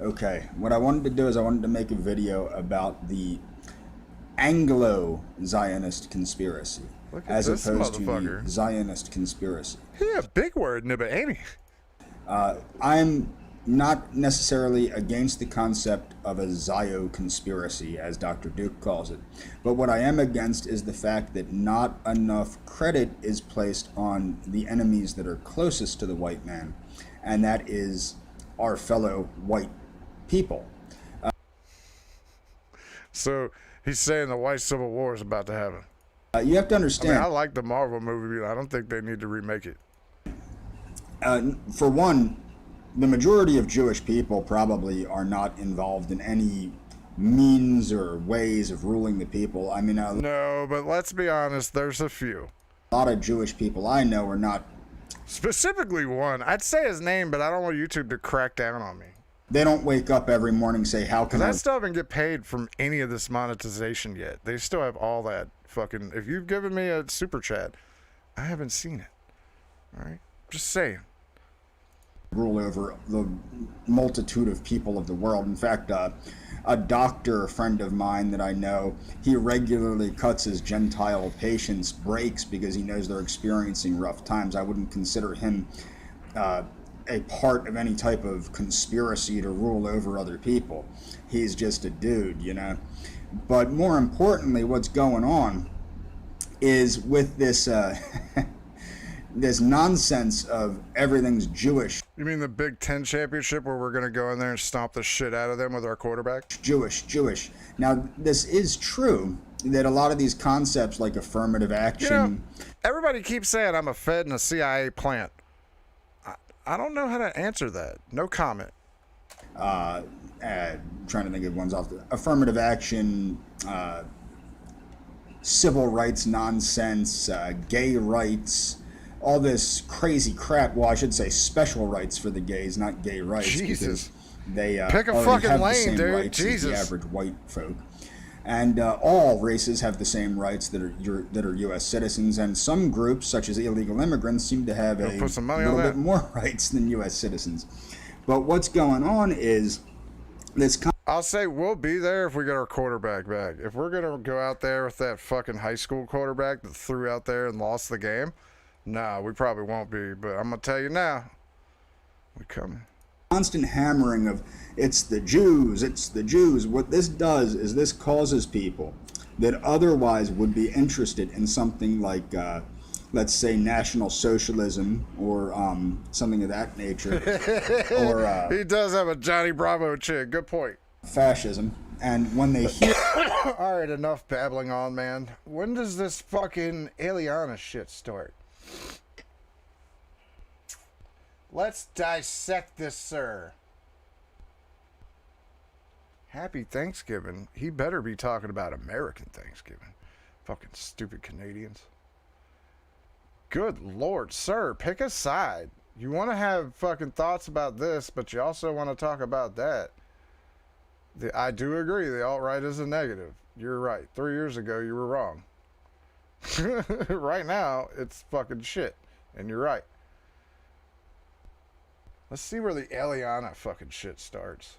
Okay, what I wanted to do is I wanted to make a video about the Anglo-Zionist conspiracy, Look at as this opposed to motherfucker. the Zionist conspiracy. He a big word, nibba, ain't he? I'm not necessarily against the concept of a Zio conspiracy, as Dr. Duke calls it, but what I am against is the fact that not enough credit is placed on the enemies that are closest to the white man, and that is our fellow white people. So he's saying the white civil war is about to happen. You have to I understand. mean, I like the Marvel movie, but I don't think they need to remake it. For one, the majority of Jewish people probably are not involved in any means or ways of ruling the people. I mean, No, but let's be honest, there's a few. A lot of Jewish people I know are not. Specifically one. I'd say his name, but I don't want YouTube to crack down on me. They don't wake up every morning and say, how can Because I... I still haven't get paid from any of this monetization yet. They still have all that fucking... If you've given me a super chat, I haven't seen it. All right? Just saying. Rule over the multitude of people of the world. In fact, a doctor friend of mine that I know, he regularly cuts his Gentile patients breaks because he knows they're experiencing rough times. I wouldn't consider him a part of any type of conspiracy to rule over other people. He's just a dude, you know. But more importantly, what's going on is with this this nonsense of everything's Jewish. You mean the Big Ten championship where we're going to go in there and stomp the shit out of them with our quarterback? Jewish. Now, this is true that a lot of these concepts like affirmative action... You know, everybody keeps saying I'm a Fed and a CIA plant. I don't know how to answer that. No comment. Trying to think of ones off the... Affirmative action, civil rights nonsense, gay rights... all this crazy crap. Well, I should say special rights for the gays, not gay rights. Jesus. They pick a already fucking have the lane, same dude. rights as Jesus. the average white folk. And all races have the same rights that are U.S. citizens, and some groups, such as illegal immigrants, seem to have a put some money little on bit that. more rights than U.S. citizens. But what's going on is this... I'll say we'll be there if we get our quarterback back. If we're going to go out there with that fucking high school quarterback that threw out there and lost the game, nah, we probably won't be. But I'm going to tell you now, we're coming. Constant hammering of it's the Jews. What this does is this causes people that otherwise would be interested in something like, let's say, National Socialism or something of that nature. Or he does have a Johnny Bravo chick. Good point. Fascism. And when they hear... All right, enough babbling on, man. When does this fucking Aliana shit start? Let's dissect this, sir. Happy Thanksgiving. He better be talking about American Thanksgiving. Fucking stupid Canadians. Good Lord, sir. Pick a side. You want to have fucking thoughts about this, but you also want to talk about that. I do agree. The alt-right is a negative. You're right. 3 years ago, you were wrong. Right now, it's fucking shit. And you're right. Let's see where the Eliana fucking shit starts.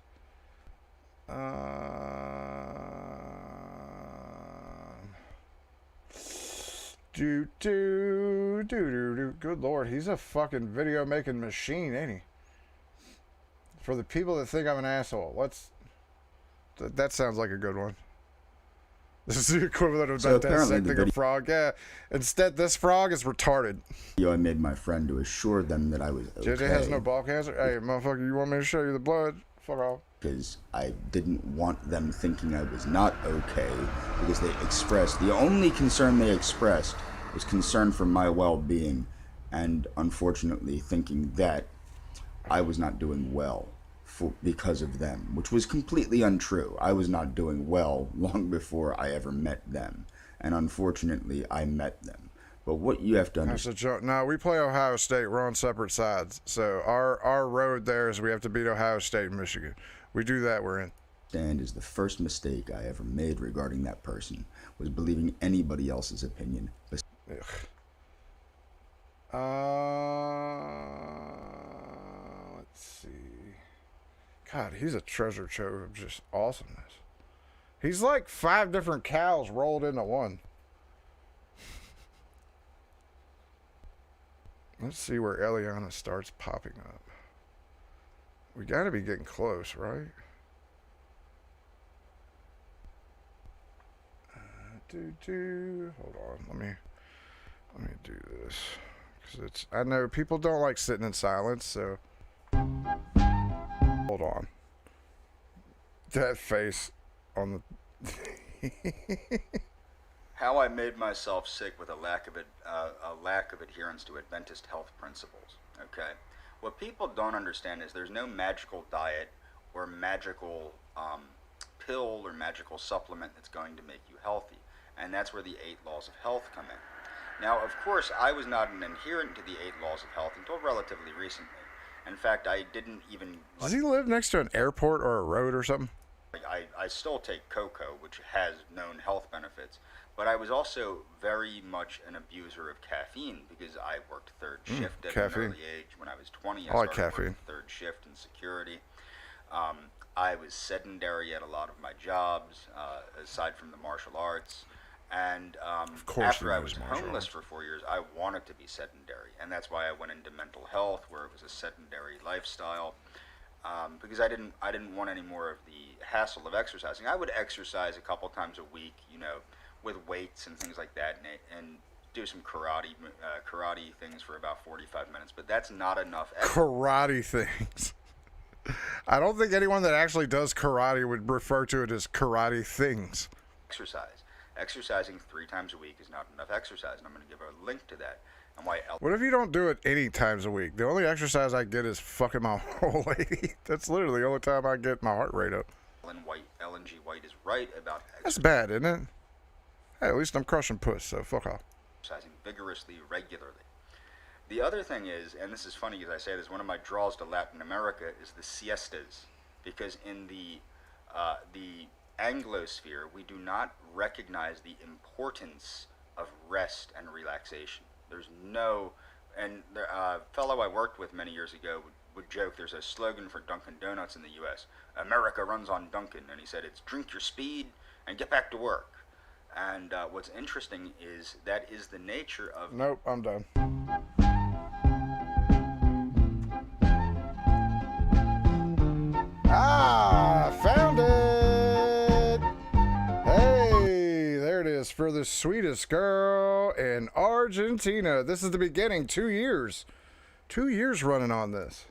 Good Lord, he's a fucking video making machine, ain't he? For the people that think I'm an asshole, that sounds like a good one. This is the equivalent of that dissecting a frog. Yeah. Instead, this frog is retarded. I made my friend to assure them that I was okay. JJ has no ball cancer. Hey, motherfucker, you want me to show you the blood? Fuck off. Because I didn't want them thinking I was not okay. Because they expressed, the only concern they expressed was concern for my well-being. And unfortunately, thinking that I was not doing well because of them, which was completely untrue. I was not doing well long before I ever met them, and unfortunately I met them. But what you have to That's understand. a joke. No, we play Ohio State. We're on separate sides. So our road there is we have to beat Ohio State and Michigan. We do that, we're in. Is the first mistake I ever made regarding that person was believing anybody else's opinion. Ugh. Let's see. God, he's a treasure trove of just awesomeness. He's like 5 different cows rolled into one. Let's see where Eliana starts popping up. We gotta be getting close, right? Hold on, let me do this, because it's, I know people don't like sitting in silence, so hold on. That face on the How I made myself sick with a lack of adherence to Adventist health principles. Okay, what people don't understand is there's no magical diet or magical pill or magical supplement that's going to make you healthy, and that's where the 8 laws of health come in. Now, of course, I was not an adherent to the 8 laws of health until relatively recently. In fact, I didn't even. Does he live next to an airport or a road or something? I still take cocoa, which has known health benefits, but I was also very much an abuser of caffeine because I worked third shift at an early age. When I was 20, I like started caffeine. working third shift in security. I was sedentary at a lot of my jobs, aside from the martial arts. And after I was homeless for 4 years, I wanted to be sedentary, and that's why I went into mental health, where it was a sedentary lifestyle. Because I didn't want any more of the hassle of exercising. I would exercise a couple times a week, you know, with weights and things like that, and do some karate things for about 45 minutes. But that's not enough. Karate things. I don't think anyone that actually does karate would refer to it as karate things. Exercising 3 times a week is not enough exercise, and I'm going to give a link to that. And why? What if you don't do it any times a week? The only exercise I get is fucking my old lady. That's literally the only time I get my heart rate up. Ellen G. White is right about That's bad, isn't it? Hey, at least I'm crushing puss, so fuck off. Exercising vigorously, regularly. The other thing is, and this is funny as I say this, one of my draws to Latin America is the siestas, because in the Anglosphere, we do not recognize the importance of rest and relaxation. There's no, and a fellow I worked with many years ago would joke, there's a slogan for Dunkin' Donuts in the U.S., America runs on Dunkin', and he said it's drink your speed and get back to work. And what's interesting is that is the nature of... Nope, I'm done. Found it! Hey, there it is for the sweetest girl in Argentina. This is the beginning, 2 years. 2 years running on this.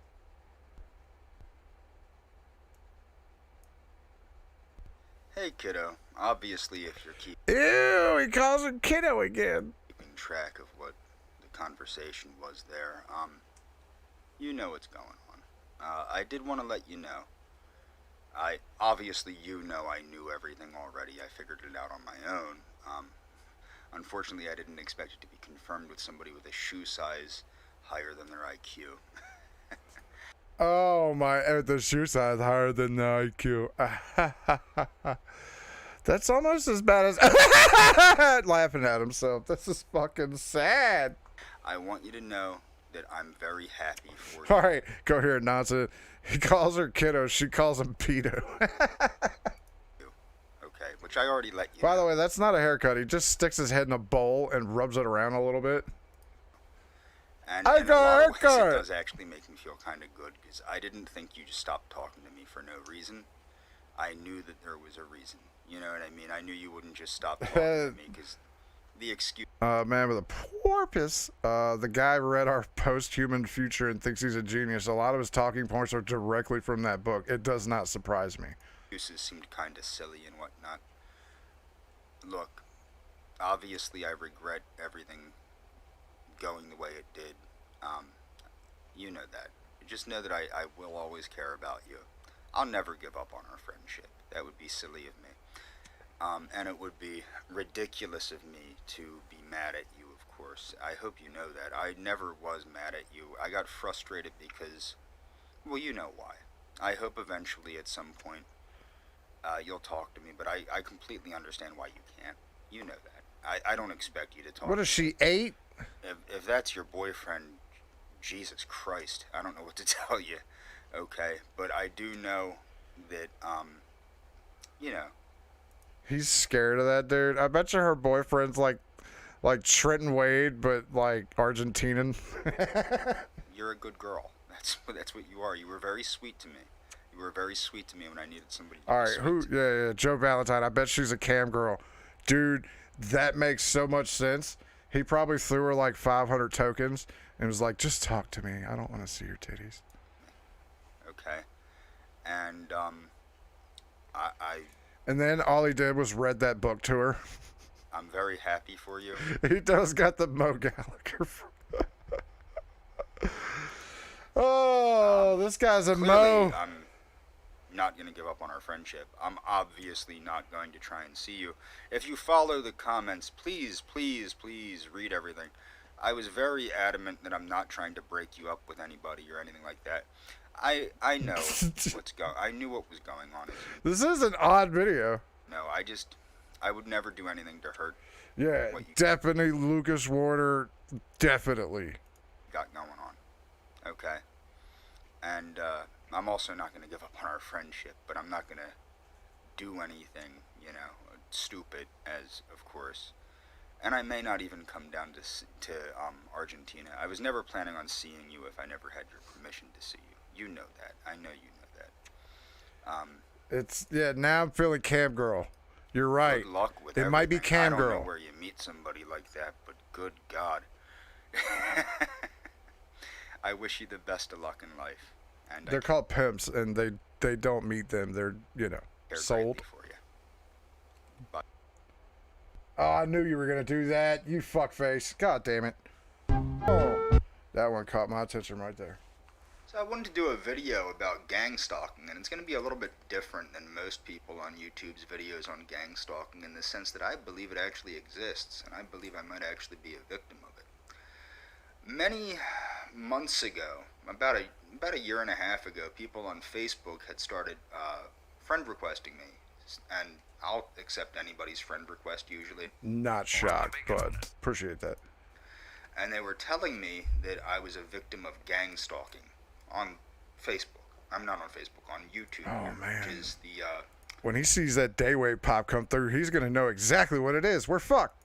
Hey, kiddo. Obviously, if you're keeping Ew, he calls her kiddo again. track of what the conversation was there, you know what's going on. I did want to let you know. Obviously, you know I knew everything already. I figured it out on my own. Unfortunately, I didn't expect it to be confirmed with somebody with a shoe size higher than their IQ. Oh my, the shoe size higher than the IQ. That's almost as bad as laughing at himself. This is fucking sad. I want you to know that I'm very happy for you. All right, go here, nonsense. He calls her kiddo. She calls him pedo. Okay, which I already let you By the way, that's not a haircut. He just sticks his head in a bowl and rubs it around a little bit. And in a lot of ways, it does actually make me feel kind of good, because I didn't think you just stopped talking to me for no reason. I knew that there was a reason. You know what I mean? I knew you wouldn't just stop talking to me, because the excuse... Man with a porpoise. The guy read our post-human future and thinks he's a genius. A lot of his talking points are directly from that book. It does not surprise me. Excuses seemed kind of silly and whatnot. Look, obviously I regret everything going the way it did. You know that. Just know that I will always care about you. I'll never give up on our friendship. That would be silly of me. And it would be ridiculous of me to be mad at you, of course. I hope you know that. I never was mad at you. I got frustrated because, well, you know why. I hope eventually at some point you'll talk to me, but I completely understand why you can't. You know that. I don't expect you to talk. What is she, 8? If that's your boyfriend, Jesus Christ, I don't know what to tell you. Okay, but I do know that, you know. He's scared of that dude. I bet you her boyfriend's like Trenton Wade, but like Argentinian. You're a good girl. That's what you are. You were very sweet to me. You were very sweet to me when I needed somebody to be All right, sweet who? to. Yeah, Joe Valentine. I bet she's a cam girl. Dude, that makes so much sense. He probably threw her like 500 tokens and was like, just talk to me. I don't want to see your titties. Okay. And, And then all he did was read that book to her. I'm very happy for you. He does got the Mo Gallagher. Oh, this guy's a Clearly, Mo. I'm not going to give up on our friendship. I'm obviously not going to try and see you. If you follow the comments, please, please, please read everything. I was very adamant that I'm not trying to break you up with anybody or anything like that. I know I knew what was going on. This is an odd video. No, I would never do anything to hurt. Yeah, what you definitely Lucas Warner. Definitely. got going on. Okay. And I'm also not going to give up on our friendship, but I'm not going to do anything, you know, stupid, as of course. And I may not even come down to Argentina. I was never planning on seeing you if I never had your permission to see you. You know that. I know you know that. Now I'm feeling cam girl. You're right. Good luck with it might be everything. cam I girl. don't know where you meet somebody like that, but good God. I wish you the best of luck in life. And They're called pimps, and they don't meet them. They're sold. For you. Bye. Oh, I knew you were gonna do that. You fuckface. God damn it. Oh, that one caught my attention right there. So I wanted to do a video about gang stalking, and it's going to be a little bit different than most people on YouTube's videos on gang stalking in the sense that I believe it actually exists, and I believe I might actually be a victim of it. Many months ago, about a year and a half ago, people on Facebook had started friend requesting me, and I'll accept anybody's friend request usually. Not shocked, but appreciate that. And they were telling me that I was a victim of gang stalking on Facebook. I'm not on Facebook, on YouTube. Oh, man. Which is the, when he sees that Daywave pop come through, he's going to know exactly what it is. We're fucked.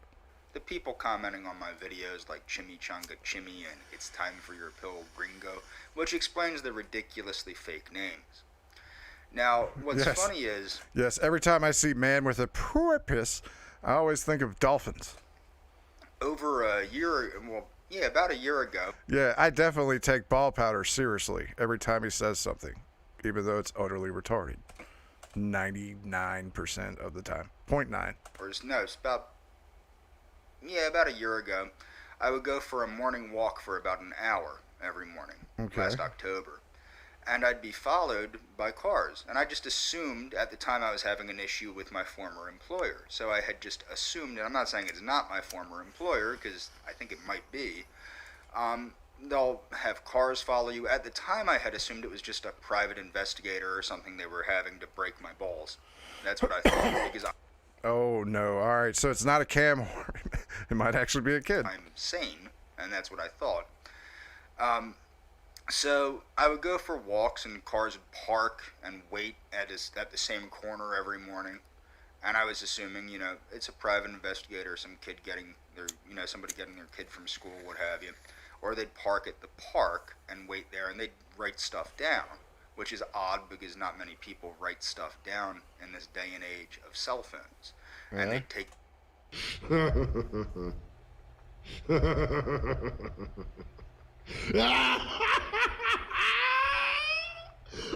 The people commenting on my videos like Chimichanga Chimmy and It's Time for Your Pill Gringo, which explains the ridiculously fake names. Now, what's funny is... Yes, every time I see man with a purpose, I always think of dolphins. Over a year... Well, yeah, about a year ago. Yeah, I definitely take ball powder seriously every time he says something, even though it's utterly retarded. 99% of the time. 0.9. No, it's about a year ago. I would go for a morning walk for about an hour every morning. Okay. Last October. And I'd be followed by cars. And I just assumed at the time I was having an issue with my former employer. So I had just assumed, and I'm not saying it's not my former employer, because I think it might be. They'll have cars follow you. At the time I had assumed it was just a private investigator or something they were having to break my balls. That's what I thought. Because Oh, no. All right, so it's not a cam horn. It might actually be a kid. I'm sane, and that's what I thought. So I would go for walks, and cars would park and wait at the same corner every morning. And I was assuming, you know, it's a private investigator, some kid getting their, you know, somebody getting their kid from school, what have you. Or they'd park at the park and wait there, and they'd write stuff down, which is odd because not many people write stuff down in this day and age of cell phones. Yeah. And they'd take...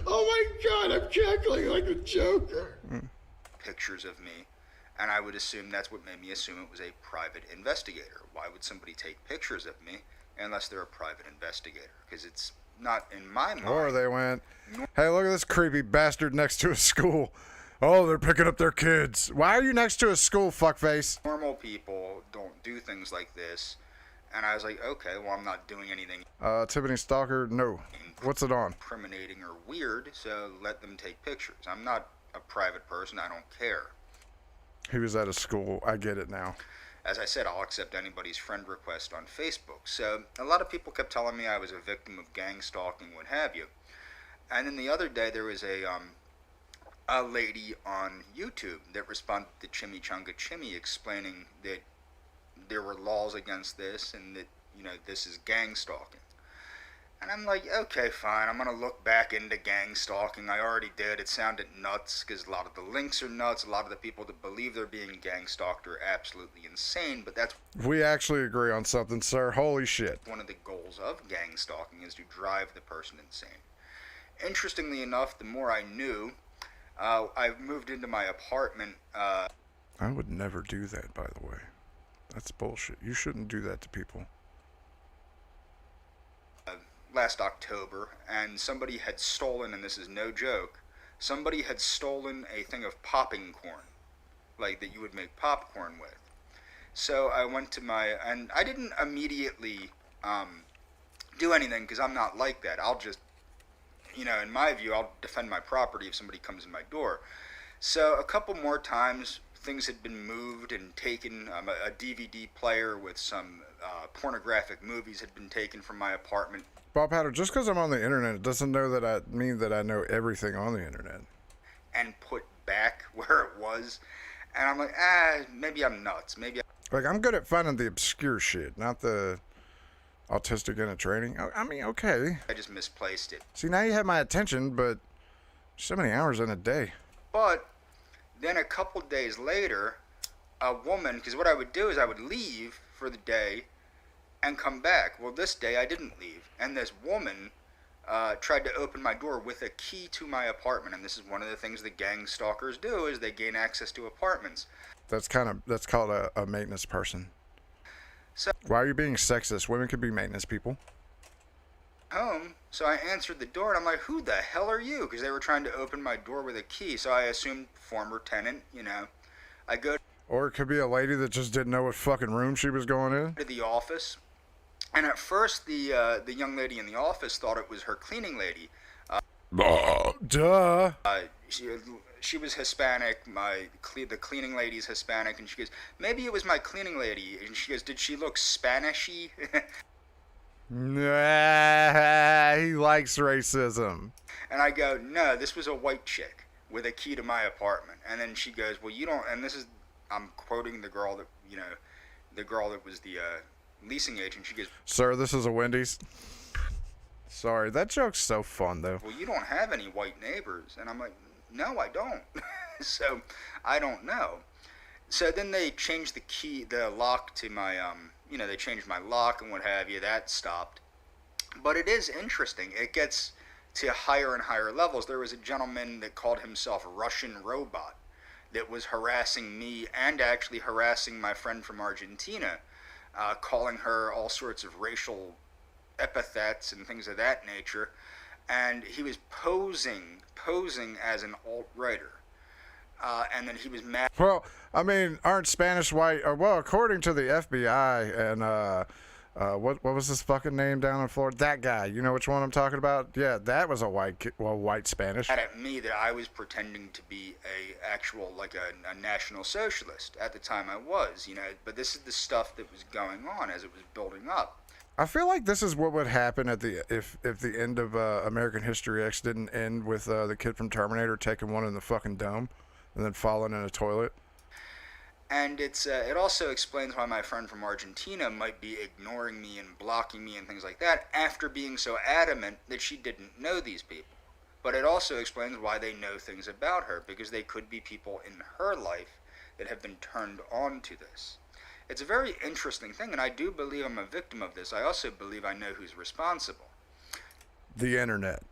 Oh my God, I'm cackling like a Joker. Pictures of me, and I would assume that's what made me assume it was a private investigator. Why would somebody take pictures of me unless they're a private investigator? Because it's not in my mind. Or they went, hey, look at this creepy bastard next to a school. Oh, they're picking up their kids. Why are you next to a school, fuckface? Normal people don't do things like this. And I was like, okay, well, I'm not doing anything Tiffany Stalker, no. What's it on? incriminating or weird, so let them take pictures. I'm not a private person. I don't care. He was at a school. I get it now. As I said, I'll accept anybody's friend request on Facebook. So a lot of people kept telling me I was a victim of gang stalking, what have you. And then the other day, there was a lady on YouTube that responded to Chimichanga Chimmy explaining that there were laws against this and that, you know, this is gang stalking. And I'm like, okay, fine, I'm going to look back into gang stalking. I already did. It sounded nuts because a lot of the links are nuts. A lot of the people that believe they're being gang stalked are absolutely insane, but that's We actually agree on something, sir. Holy shit. one of the goals of gang stalking, is to drive the person insane. Interestingly enough, the more I knew, I moved into my apartment. I would never do that, by the way. That's bullshit. You shouldn't do that to people. Last October, and somebody had stolen, and this is no joke, somebody had stolen a thing of popping corn, like that you would make popcorn with. So I went to and I didn't immediately do anything because I'm not like that. I'll just, you know, in my view, I'll defend my property if somebody comes in my door. So a couple more times, things had been moved and taken. A DVD player with some pornographic movies had been taken from my apartment. Bob Hatter, just because I'm on the internet, it doesn't mean that I know everything on the internet. And put back where it was. And I'm like, maybe I'm nuts. Like, I'm good at finding the obscure shit, not the autistic in a training. I mean, okay. I just misplaced it. See, now you have my attention, but so many hours in a day. But then a couple days later, a woman, because what I would do is I would leave for the day and come back. Well, this day I didn't leave. And this woman tried to open my door with a key to my apartment. And this is one of the things that gang stalkers do, is they gain access to apartments. That's called a maintenance person. So, why are you being sexist? Women could be maintenance people. Home, so I answered the door and I'm like, who the hell are you? Because they were trying to open my door with a key, so I assumed former tenant, you know. I go Or it could be a lady that just didn't know what fucking room she was going in. To the office, and at first the young lady in the office thought it was her cleaning lady. Duh. She was Hispanic. The cleaning lady's Hispanic, and she goes, maybe it was my cleaning lady. And she goes, did she look Spanishy? Nah, he likes racism. And I go, no, this was a white chick with a key to my apartment. And then she goes, well, you don't, and this is, I'm quoting the girl that, you know, the girl that was the leasing agent. She goes, sir, this is a Wendy's. Sorry, that joke's so fun, though. well, you don't have any white neighbors. And I'm like, no, I don't. So, I don't know. So then they changed the lock to my, you know, they changed my lock and what have you. That stopped. But it is interesting. It gets to higher and higher levels. There was a gentleman that called himself Russian Robot that was harassing me and actually harassing my friend from Argentina, calling her all sorts of racial epithets and things of that nature. And he was posing as an alt-righter. And then he was mad. Well, I mean, aren't Spanish white? Well, according to the FBI and what was his fucking name down in Florida? That guy. You know which one I'm talking about? Yeah, that was a white Spanish. Mad at me that I was pretending to be a National Socialist. At the time I was, you know. But this is the stuff that was going on as it was building up. I feel like this is what would happen if the end of American History X didn't end with the kid from Terminator taking one in the fucking dome and then falling in a toilet. And it also explains why my friend from Argentina might be ignoring me and blocking me and things like that after being so adamant that she didn't know these people. But it also explains why they know things about her, because they could be people in her life that have been turned on to this. It's a very interesting thing, and I do believe I'm a victim of this. I also believe I know who's responsible. The internet.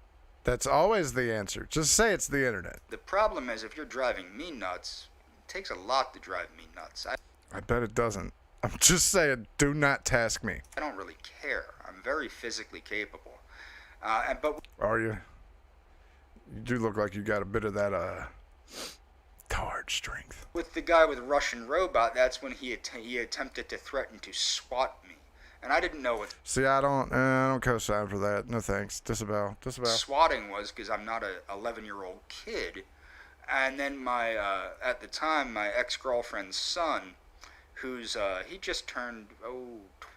That's always the answer. Just say it's the internet. The problem is, if you're driving me nuts, it takes a lot to drive me nuts. I bet it doesn't. I'm just saying, do not task me. I don't really care. I'm very physically capable. But are you? You do look like you got a bit of that hard strength. With the guy with Russian Robot, that's when he attempted to threaten to swat me. And I didn't know what See, I don't co-sign for that. No thanks. Disavow. swatting was because I'm not a 11-year-old kid. And then my at the time my ex-girlfriend's son, who's he just turned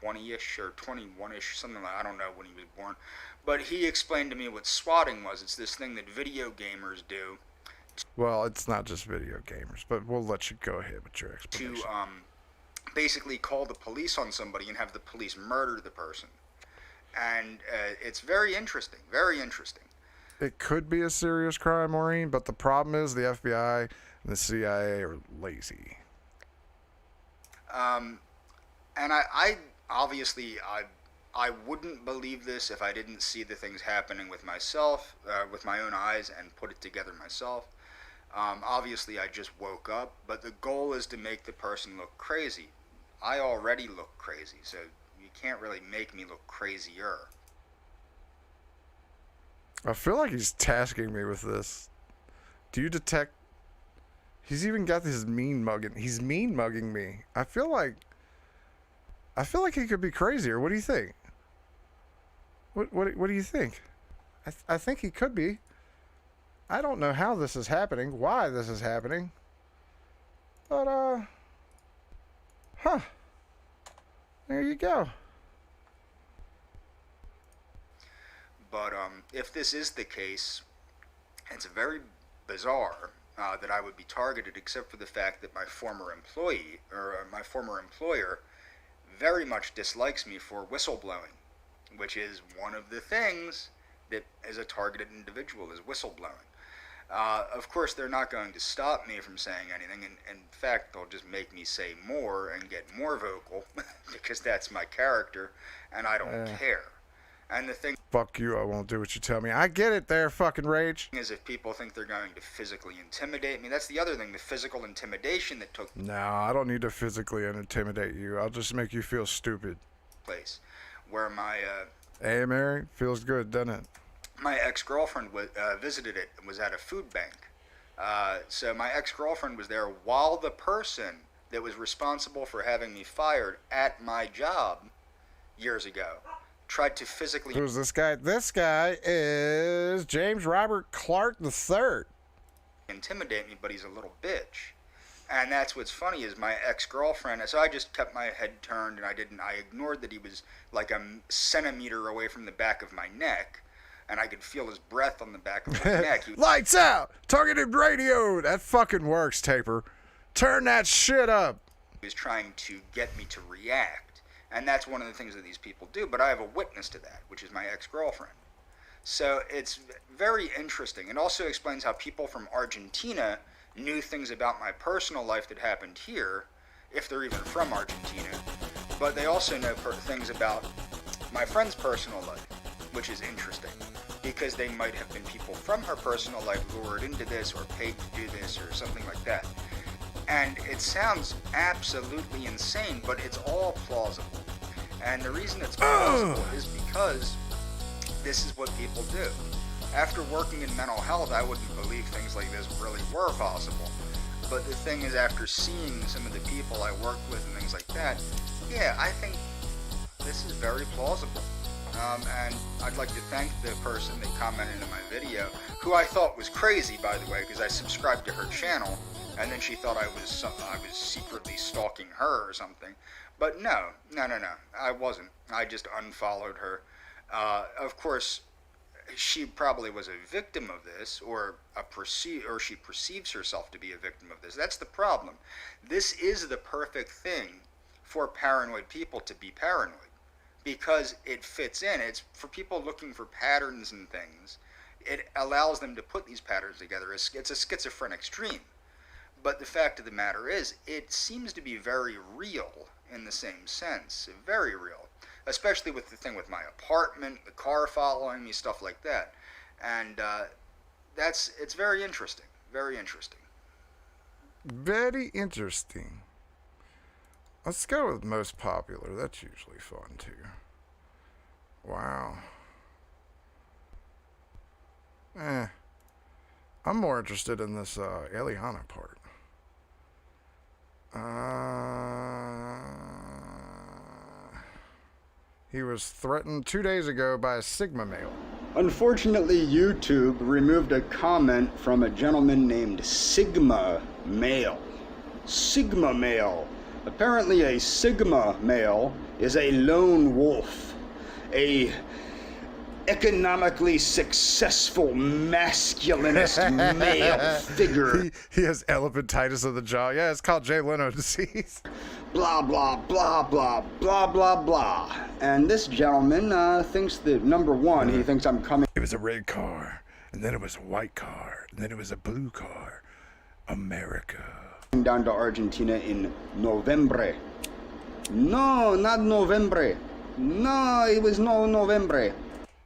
20-ish or 21-ish, something like, I don't know when he was born, but he explained to me what swatting was. It's this thing that video gamers do. Well, it's not just video gamers, but we'll let you go ahead with your explanation. To basically call the police on somebody and have the police murder the person. And it's very interesting, very interesting. It could be a serious crime, Maureen, but the problem is the FBI and the CIA are lazy. And I obviously, I wouldn't believe this if I didn't see the things happening with myself, with my own eyes, and put it together myself. Obviously, I just woke up, but the goal is to make the person look crazy. I already look crazy, so you can't really make me look crazier. I feel like he's tasking me with this. Do you detect? He's even got this mean mugging. He's mean mugging me. I feel like he could be crazier. What do you think? What do you think? I think he could be. I don't know how this is happening, why this is happening. But there you go. But if this is the case, it's very bizarre that I would be targeted, except for the fact that my former employee, or my former employer, very much dislikes me for whistleblowing, which is one of the things that is a targeted individual, is whistleblowing. Of course, they're not going to stop me from saying anything. In fact, they'll just make me say more and get more vocal because that's my character, and I don't care. And the thing... Fuck you, I won't do what you tell me. I get it there, fucking Rage. ...is if people think they're going to physically intimidate me. That's the other thing, the physical intimidation that took... No, I don't need to physically intimidate you. I'll just make you feel stupid. ...place where my... Hey, Mary, feels good, doesn't it? My ex-girlfriend visited it and was at a food bank. So my ex-girlfriend was there while the person that was responsible for having me fired at my job years ago tried to physically... Who's this guy? This guy is James Robert Clark III. ...intimidate me, but he's a little bitch. And that's what's funny is my ex-girlfriend... So I just kept my head turned and I ignored that he was like a centimeter away from the back of my neck. And I could feel his breath on the back of my neck. Lights out! Targeted radio! That fucking works, Taper. Turn that shit up! He was trying to get me to react. And that's one of the things that these people do. But I have a witness to that, which is my ex-girlfriend. So it's very interesting. It also explains how people from Argentina knew things about my personal life that happened here, if they're even from Argentina. But they also know things about my friend's personal life, which is interesting, because they might have been people from her personal life lured into this or paid to do this or something like that. And it sounds absolutely insane, but it's all plausible. And the reason it's plausible is because this is what people do. After working in mental health, I wouldn't believe things like this really were possible. But the thing is, after seeing some of the people I worked with and things like that, yeah, I think this is very plausible. And I'd like to thank the person that commented in my video, who I thought was crazy, by the way, because I subscribed to her channel, and then she thought I was secretly stalking her or something. But no, I wasn't. I just unfollowed her. Of course, she probably was a victim of this, or she perceives herself to be a victim of this. That's the problem. This is the perfect thing for paranoid people to be paranoid, because it fits in. It's for people looking for patterns and things. It allows them to put these patterns together. It's a schizophrenic dream. But the fact of the matter is, it seems to be very real in the same sense. Very real. Especially with the thing with my apartment, the car following me, stuff like that. And it's very interesting. Very interesting. Very interesting. Let's go with most popular. That's usually fun too. Wow. I'm more interested in this Eliana part. He was threatened 2 days ago by a Sigma male. Unfortunately, YouTube removed a comment from a gentleman named Sigma Male. Sigma Male. Apparently a Sigma male is a lone wolf, a economically successful masculinist male figure. He has elephantitis of the jaw. Yeah, it's called Jay Leno disease. Blah, blah, blah, blah, blah, blah, blah. And this gentleman thinks that, number one, he thinks I'm coming. It was a red car, and then it was a white car, and then it was a blue car. America. Down to Argentina in November. No, not November. No, it was no November.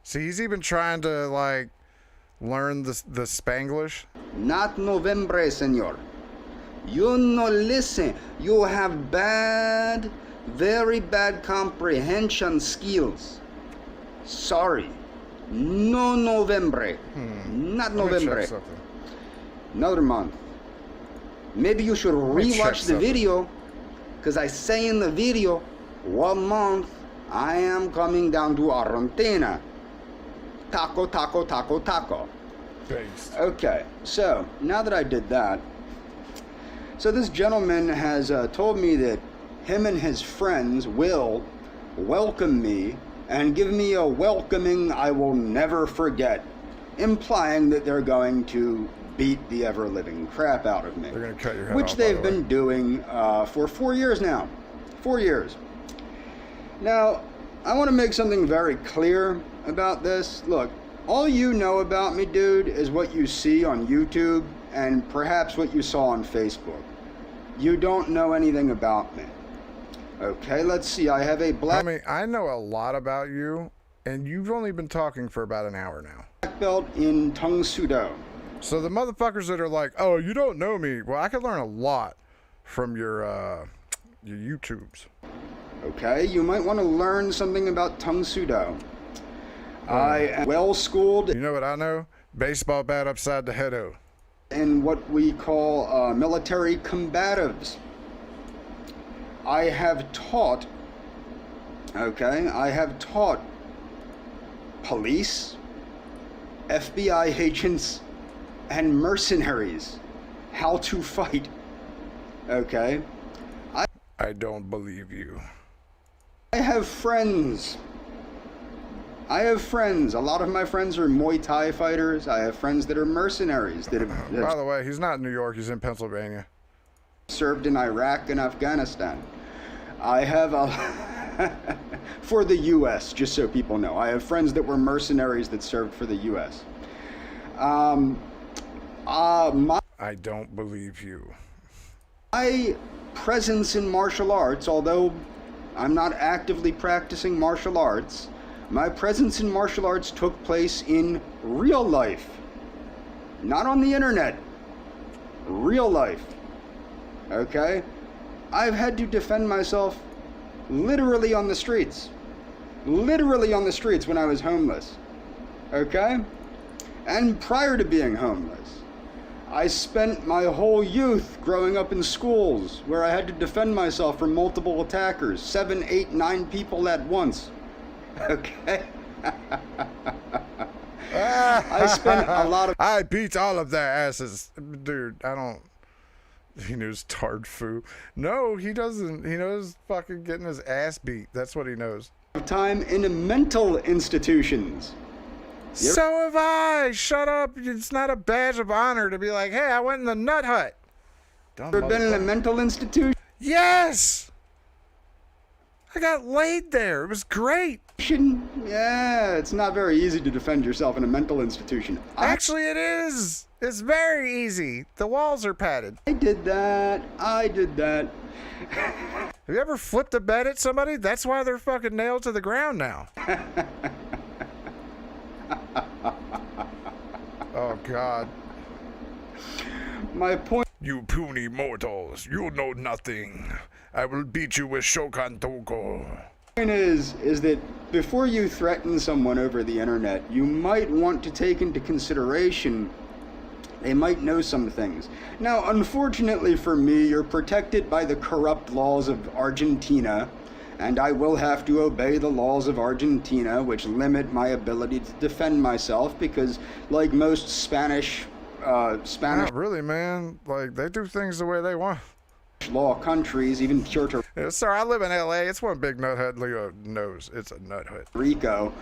See, he's even trying to, like, learn the Spanglish. Not November, senor. You no listen. You have bad, very bad comprehension skills. Sorry. No November. Not November. Another month. Maybe you should rewatch the video, because I say in the video, 1 month, I am coming down to Argentina. Taco, taco, taco, taco. Based. Okay, so now that I did that, so this gentleman has told me that him and his friends will welcome me and give me a welcoming I will never forget, implying that they're going to beat the ever-living crap out of me. They're going to cut your head which off, they've been doing for 4 years now. 4 years. Now, I want to make something very clear about this. Look, all you know about me, dude, is what you see on YouTube and perhaps what you saw on Facebook. You don't know anything about me. Okay, let's see. I have a black... I know a lot about you, and you've only been talking for about an hour now. Black belt in Tung Sudo. So the motherfuckers that are like, oh, you don't know me. Well, I could learn a lot from your YouTubes. Okay, you might want to learn something about Tung Sudo. I am well-schooled. You know what I know? Baseball bat upside the head-o. In what we call military combatives. I have taught, police, FBI agents, and mercenaries how to fight. Okay? I don't believe you. I have friends. A lot of my friends are Muay Thai fighters. I have friends that are mercenaries that have By the way, he's not in New York, he's in Pennsylvania. Served in Iraq and Afghanistan. I have for the U.S., just so people know. I have friends that were mercenaries that served for the U.S. I don't believe you. My presence in martial arts, although I'm not actively practicing martial arts, my presence in martial arts took place in real life. Not on the internet. Real life. Okay? I've had to defend myself literally on the streets. Literally on the streets when I was homeless. Okay? And prior to being homeless. I spent my whole youth growing up in schools where I had to defend myself from multiple attackers. 7, 8, 9 people at once. Okay? I spent a lot of... I beat all of their asses. Dude, I don't... He knows tard foo. No, he doesn't. He knows fucking getting his ass beat. That's what he knows. Time in mental institutions. So have I. Shut up. It's not a badge of honor to be like, hey, I went in the nut hut. Ever been in a mental institution? Yes. I got laid there. It was great. Yeah, it's not very easy to defend yourself in a mental institution. Actually, it is. It's very easy. The walls are padded. I did that. Have you ever flipped a bed at somebody? That's why they're fucking nailed to the ground now. Oh, God. My point... You puny mortals, you know nothing. I will beat you with Shokan Toko. Point is that before you threaten someone over the internet, you might want to take into consideration they might know some things. Now, unfortunately for me, you're protected by the corrupt laws of Argentina and I will have to obey the laws of Argentina, which limit my ability to defend myself because, like most Spanish Not really, man. Like, they do things the way they want. law countries, even Puerto Yeah, sir, I live in LA. It's one big nut hut. Leo knows it's a nut hut. Rico,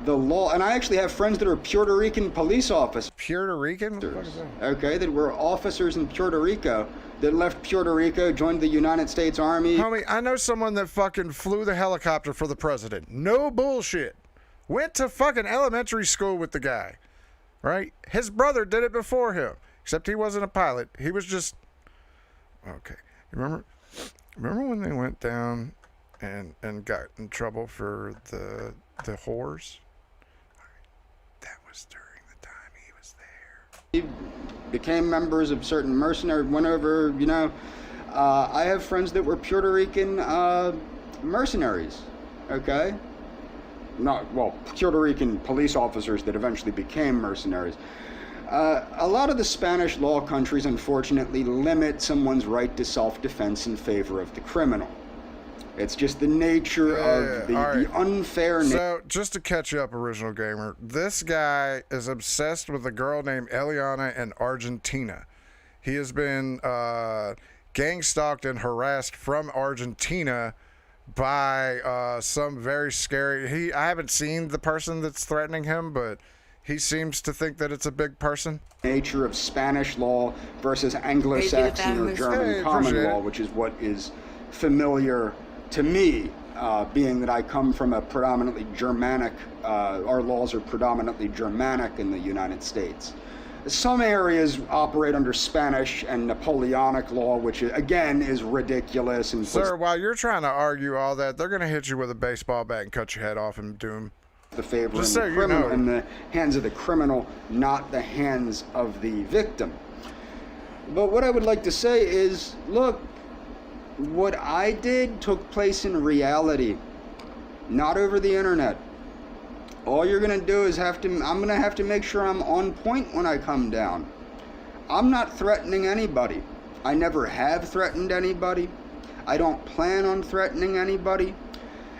the law, and I actually have friends that are Puerto Rican police officers. Puerto Rican? What the fuck is that? Okay, that were officers in Puerto Rico that left Puerto Rico, joined the United States Army. Homie, I know someone that fucking flew the helicopter for the president. No bullshit. Went to fucking elementary school with the guy. Right? His brother did it before him. Except he wasn't a pilot. He was just... Okay. Remember when they went down and got in trouble for the whores? That was during the time he was there. Became members of certain mercenary, went over, you know. I have friends that were Puerto Rican mercenaries, okay? Puerto Rican police officers that eventually became mercenaries. A lot of the Spanish law countries, unfortunately, limit someone's right to self-defense in favor of the criminal. It's just the nature of the unfair... So, just to catch you up, Original Gamer, this guy is obsessed with a girl named Eliana in Argentina. He has been gang-stalked and harassed from Argentina by some very scary... I haven't seen the person that's threatening him, but he seems to think that it's a big person. Nature of Spanish law versus Anglo-Saxon or German common law, which is what is familiar to me, being that I come from a predominantly Germanic, our laws are predominantly Germanic in the United States. Some areas operate under Spanish and Napoleonic law, which again is ridiculous. And sir, while you're trying to argue all that, they're going to hit you with a baseball bat and cut your head off and doom. The favor in the criminal, in the hands of the criminal, not the hands of the victim. But what I would like to say is, look, what I did took place in reality, not over the internet. All you're gonna do is I'm gonna have to make sure I'm on point when I come down. I'm not threatening anybody. I never have threatened anybody. I don't plan on threatening anybody.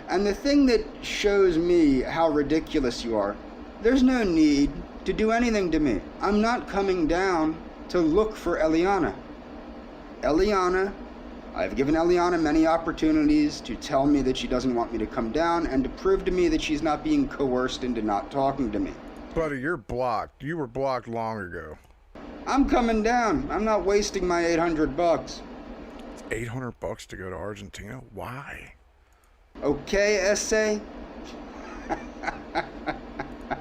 And the thing that shows me how ridiculous you are, there's no need to do anything to me. I'm not coming down to look for Eliana. I've given Eliana many opportunities to tell me that she doesn't want me to come down and to prove to me that she's not being coerced into not talking to me. Buddy, you're blocked. You were blocked long ago. I'm coming down. I'm not wasting my $800. It's $800 to go to Argentina? Why? Okay, S.A.?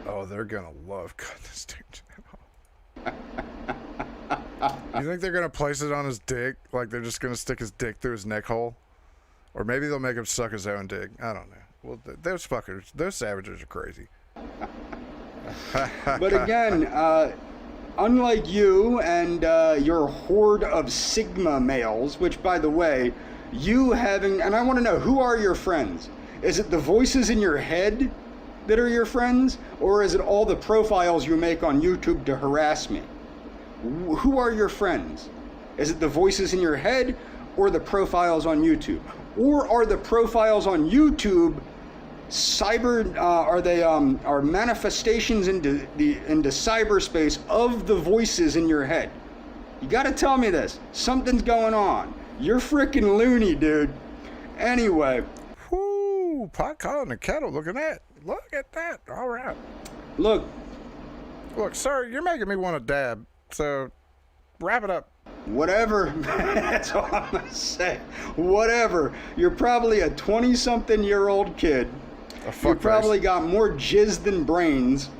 Oh, they're gonna love cutting this dude's head off. You think they're gonna place it on his dick? Like they're just gonna stick his dick through his neck hole? Or maybe they'll make him suck his own dick. I don't know. Well, those fuckers, those savages are crazy. But again, unlike you and your horde of Sigma males, which, by the way, you having... And I want to know, who are your friends? Is it the voices in your head that are your friends? Or is it all the profiles you make on YouTube to harass me? Who are your friends? Is it the voices in your head or the profiles on YouTube? Or are the profiles on YouTube are manifestations into cyberspace of the voices in your head? You gotta tell me this. Something's going on. You're freaking loony, dude. Anyway. Whoo, pot calling the kettle. Look at that. Look at that. All right. Look, sir, you're making me want to dab. So, wrap it up. Whatever. That's all I'm gonna say. Whatever. You're probably a 20-something-year-old kid. You probably got more jizz than brains.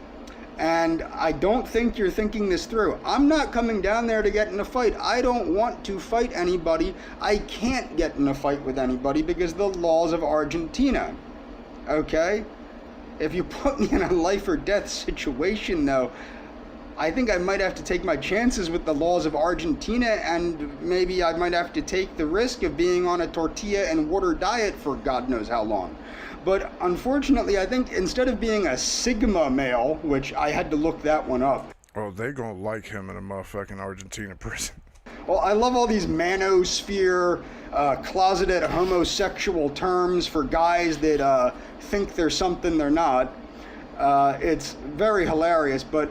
And I don't think you're thinking this through. I'm not coming down there to get in a fight. I don't want to fight anybody. I can't get in a fight with anybody because of the laws of Argentina. Okay? If you put me in a life or death situation, though, I think I might have to take my chances with the laws of Argentina, and maybe I might have to take the risk of being on a tortilla and water diet for God knows how long. But unfortunately, I think instead of being a Sigma male, which I had to look that one up. Oh, they gonna like him in a motherfucking Argentina prison. Well, I love all these manosphere, closeted homosexual terms for guys that think they're something they're not. It's very hilarious, but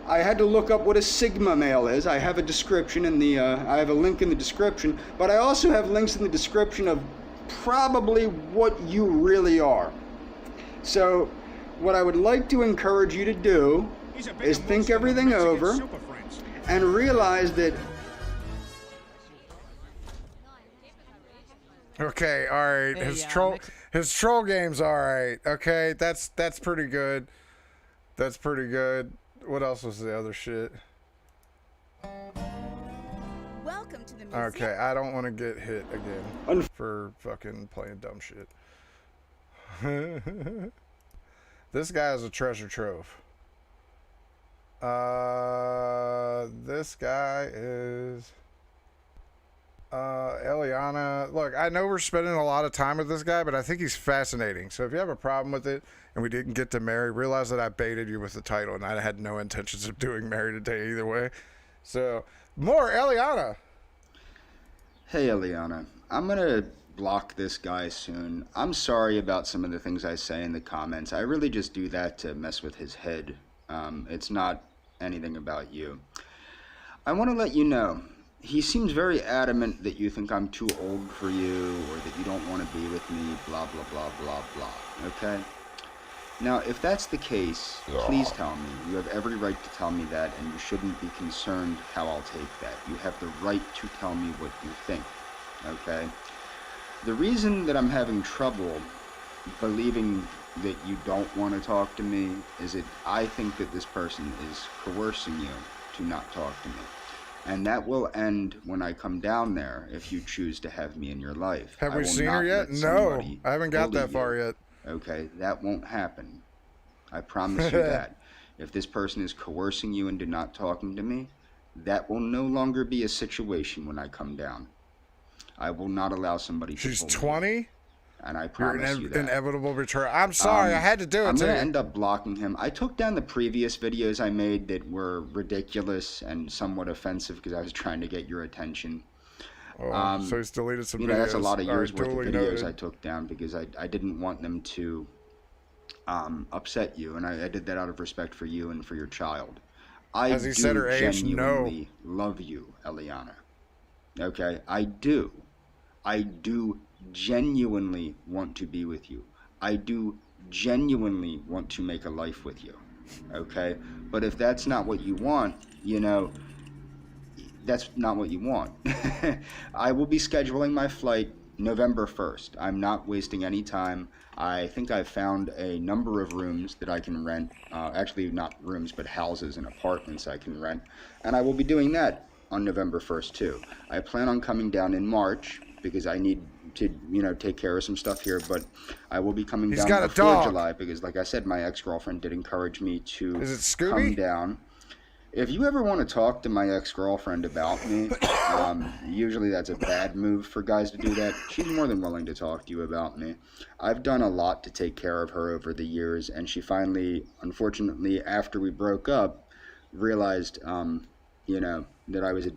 I had to look up what a Sigma male is. I have a description in the, I have a link in the description, but I also have links in the description of probably what you really are. So, what I would like to encourage you to do is think everything over and realize that. Okay, all right. His troll game's all right. Okay, that's pretty good. That's pretty good. What else was the other shit? Welcome to the museum. Okay, I don't want to get hit again for fucking playing dumb shit. This guy is a treasure trove. This guy is Eliana. Look, I know we're spending a lot of time with this guy, but I think he's fascinating. So if you have a problem with it and we didn't get to Mary, realize that I baited you with the title and I had no intentions of doing Mary today either way. So more Eliana. Hey Eliana, I'm gonna block this guy soon. I'm sorry about some of the things I say in the comments. I really just do that to mess with his head. It's not anything about you. I want to let you know, he seems very adamant that you think I'm too old for you or that you don't want to be with me, blah, blah, blah, blah, blah, okay? Now, if that's the case, please tell me. You have every right to tell me that, and you shouldn't be concerned how I'll take that. You have the right to tell me what you think, okay? The reason that I'm having trouble believing that you don't want to talk to me is that I think that this person is coercing you to not talk to me. And that will end when I come down there if you choose to have me in your life. Have we seen her yet? No, I haven't got that far yet. Okay, that won't happen. I promise you that. If this person is coercing you into not talking to me, that will no longer be a situation when I come down. I will not allow somebody to She's 20? And I promise you that. Inevitable betrayal. I'm sorry, I had to do it I'm too. going to end up blocking him. I took down the previous videos I made that were ridiculous and somewhat offensive because I was trying to get your attention. Oh, so he's deleted some videos. That's a lot of years worth of videos noted. I took down because I didn't want them to upset you, and I did that out of respect for you and for your child. I Has he said her age? No. genuinely love you, Eliana. Okay, I do. I do genuinely want to be with you. I do genuinely want to make a life with you. Okay? But if that's not what you want, you know, that's not what you want. I will be scheduling my flight November 1st. I'm not wasting any time. I think I've found a number of rooms that I can rent. Actually, not rooms, but houses and apartments I can rent. And I will be doing that on November 1st, too. I plan on coming down in March because I need to, you know, take care of some stuff here, but I will be coming down before July because, like I said, my ex-girlfriend did encourage me to come down. If you ever want to talk to my ex-girlfriend about me, usually that's a bad move for guys to do that. She's more than willing to talk to you about me. I've done a lot to take care of her over the years, and she finally, unfortunately, after we broke up, realized, you know, that I was a...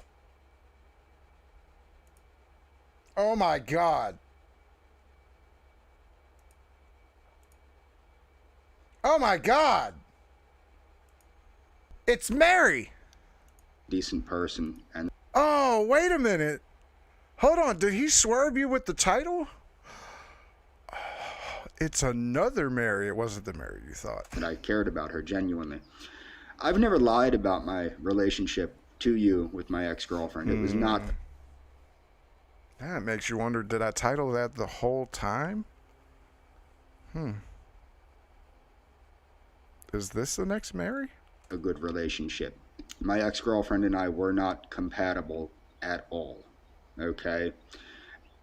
Oh my God. Oh my God. It's Mary. decent person. And oh, wait a minute. Hold on. Did he swerve you with the title? It's another Mary. It wasn't the Mary you thought. And I cared about her genuinely. I've never lied about my relationship to you with my ex-girlfriend. It was not... That makes you wonder, did I title that the whole time? Is this the next Mary? A good relationship. My ex-girlfriend and I were not compatible at all. Okay?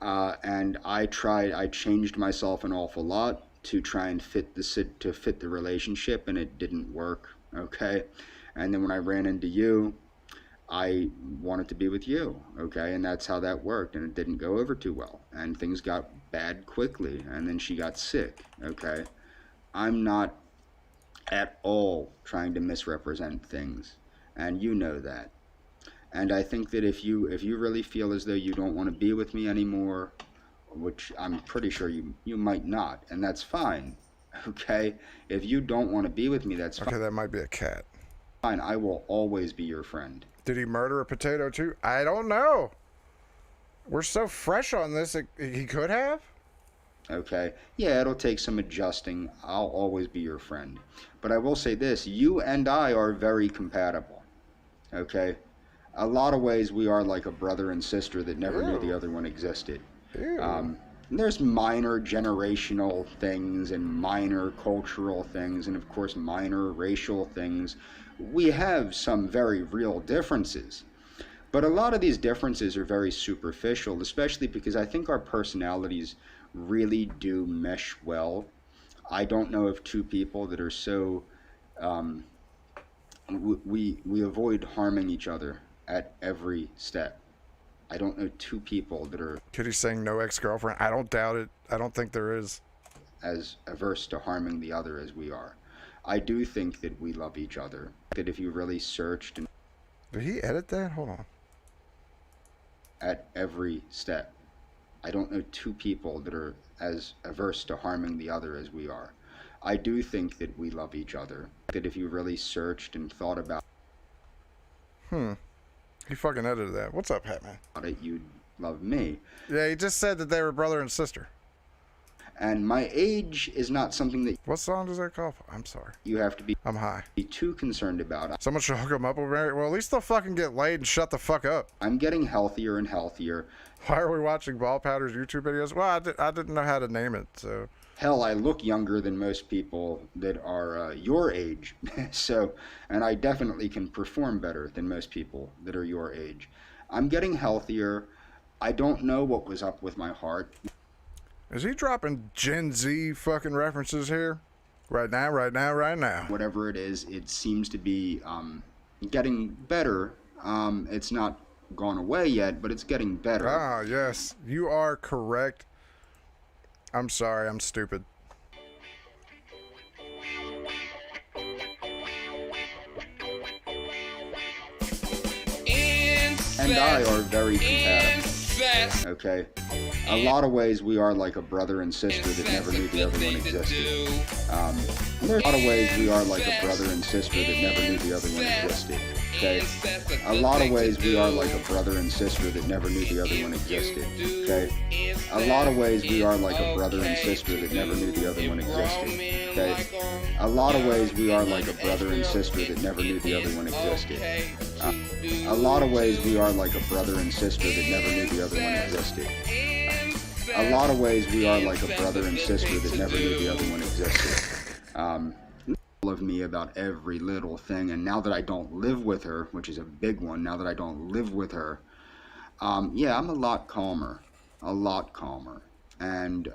And I changed myself an awful lot to try and fit the relationship, and it didn't work. Okay? And then when I ran into you, I wanted to be with you, okay? And that's how that worked, and it didn't go over too well. And things got bad quickly, and then she got sick, okay? I'm not at all trying to misrepresent things, and you know that. And I think that if you really feel as though you don't want to be with me anymore, which I'm pretty sure you might not, and that's fine, okay? If you don't want to be with me, that's fine. Okay, that might be a cat. Fine, I will always be your friend. Did he murder a potato too? I don't know. We're so fresh on this, he could have? Okay, yeah, it'll take some adjusting. I'll always be your friend. But I will say this, you and I are very compatible, okay? A lot of ways we are like a brother and sister that never knew the other one existed. There's minor generational things and minor cultural things and of course minor racial things. We have some very real differences. But a lot of these differences are very superficial, especially because I think our personalities really do mesh well. I don't know of two people that are so we avoid harming each other at every step. I don't know two people that are... Kitty's saying no ex-girlfriend. I don't doubt it. I don't think there is. ...as averse to harming the other as we are. I do think that we love each other. That if you really searched... and Did he edit that? Hold on. At every step. I don't know two people that are as averse to harming the other as we are. I do think that we love each other. That if you really searched and thought about... He fucking edited that. What's up, Hatman? ...you'd love me. Yeah, he just said that they were brother and sister. And my age is not something that... What song does that call for? I'm sorry. ...you have to be... I'm high. ...be too concerned about. Someone should hook him up with Mary. Well, at least they'll fucking get laid and shut the fuck up. I'm getting healthier and healthier. Why are we watching Ball Powder's YouTube videos? Well, I didn't know how to name it, so... Hell, I look younger than most people that are your age. So, and I definitely can perform better than most people that are your age. I'm getting healthier. I don't know what was up with my heart. Is he dropping Gen Z fucking references here? Right now, right now, right now. Whatever it is, it seems to be getting better. It's not gone away yet, but it's getting better. Ah, yes. You are correct. I'm sorry, I'm stupid. And I are very compatible. Okay? A lot of ways we are like a brother and sister that never knew the other one existed. There's a lot of ways we are like a brother and sister that never knew the other one existed. Okay? A lot of ways we are like a brother and sister that never knew the other one existed. Okay? A lot of ways we are like a brother and sister that never knew the other one existed. Okay? A lot of ways we are like a brother and sister that never knew the other one existed. A lot of ways we are like a brother and sister that never knew the other one existed. A lot of ways we are like a brother and sister that never knew the other one existed. Of me about every little thing, and now that I don't live with her, which is a big one, now that I don't live with her, yeah, I'm a lot calmer, and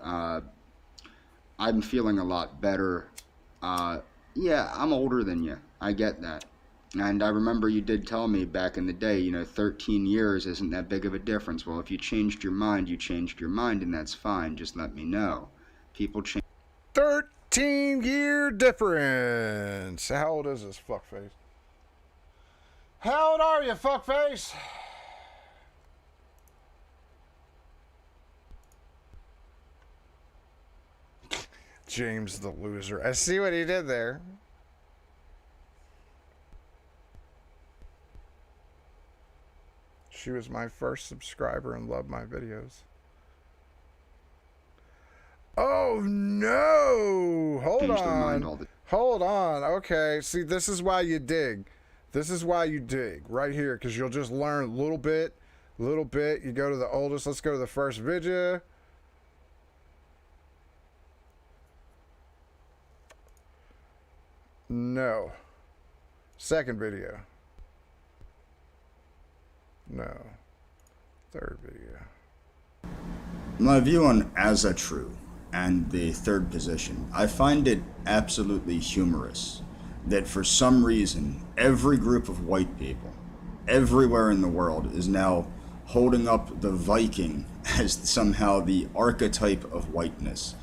I'm feeling a lot better. Yeah, I'm older than you, I get that, and I remember you did tell me back in the day, you know, 13 years isn't that big of a difference. Well, if you changed your mind, you changed your mind, and that's fine, just let me know. People change. 13-year difference. How old is this fuckface? How old are you, fuckface? James the loser. I see what he did there. She was my first subscriber and loved my videos. Oh no! Hold on. Hold on. Okay. See, this is why you dig. This is why you dig right here, because you'll just learn a little bit. You go to the oldest. Let's go to the first video. No. Second video. No. Third video. My view on Asatru and the third position, I find it absolutely humorous that for some reason every group of white people everywhere in the world is now holding up the Viking as somehow the archetype of whiteness.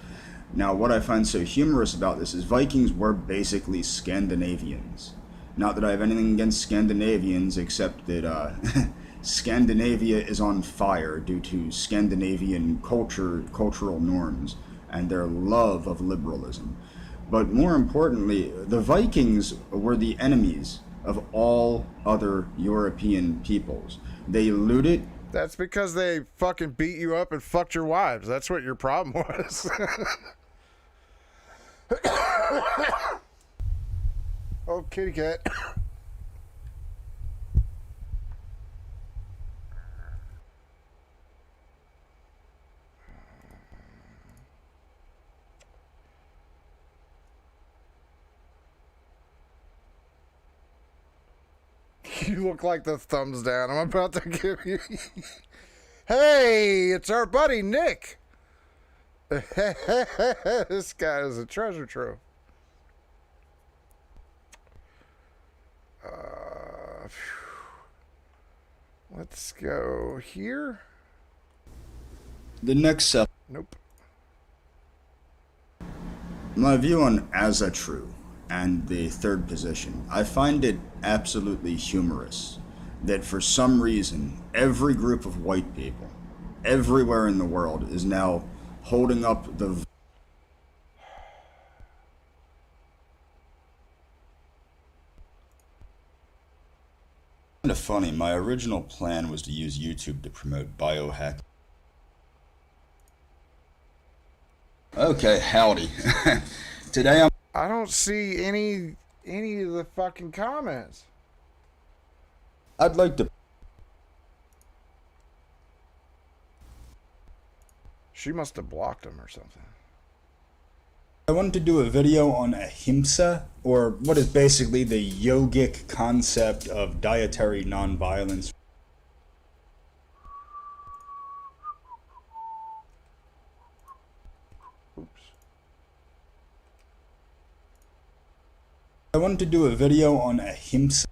Now, what I find so humorous about this is Vikings were basically Scandinavians. Not that I have anything against Scandinavians, except that Scandinavia is on fire due to Scandinavian cultural norms, and their love of liberalism. But more importantly, the Vikings were the enemies of all other European peoples. They looted. That's because they fucking beat you up and fucked your wives. That's what your problem was. Oh, kitty cat. You look like the thumbs down I'm about to give you. Hey, it's our buddy Nick. This guy is a treasure trove. Let's go here. The next step. Nope. My view on Asatru and the third position. I find it absolutely humorous that for some reason every group of white people everywhere in the world is now holding up the kind of funny. My original plan was to use YouTube to promote biohack. Okay, howdy. Today I don't see any of the fucking comments. I'd like to. She must have blocked him or something. I wanted to do a video on ahimsa, or what is basically the yogic concept of dietary nonviolence. I wanted to do a video on ahimsa.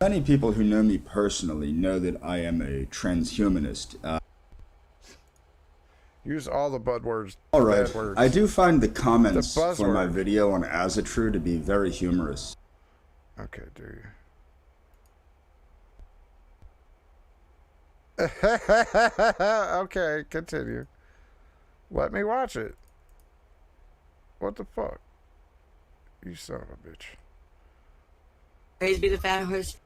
Many people who know me personally know that I am a transhumanist. Use all the bad words. All right. Bad words. I do find the comments The for my buzzword. video on Asatru to be very humorous. Okay, do you? Okay, continue. Let me watch it. What the fuck? You son of a bitch. Praise be the fat horse.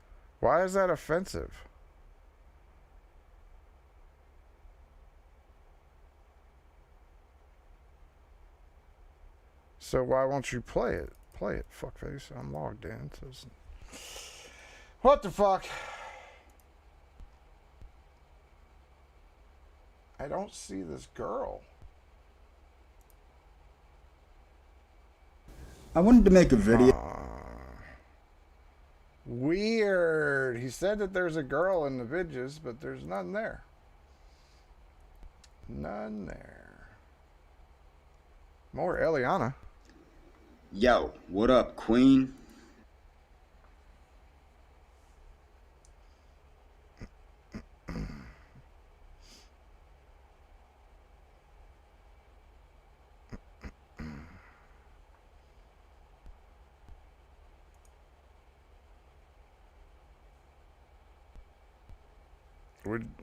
Why is that offensive? So why won't you play it? Play it, fuckface. I'm logged in. So what the fuck? I don't see this girl. I wanted to make a video. Weird. He said that there's a girl in the videos, but there's none there. None there. More Eliana. Yo, what up, Queen?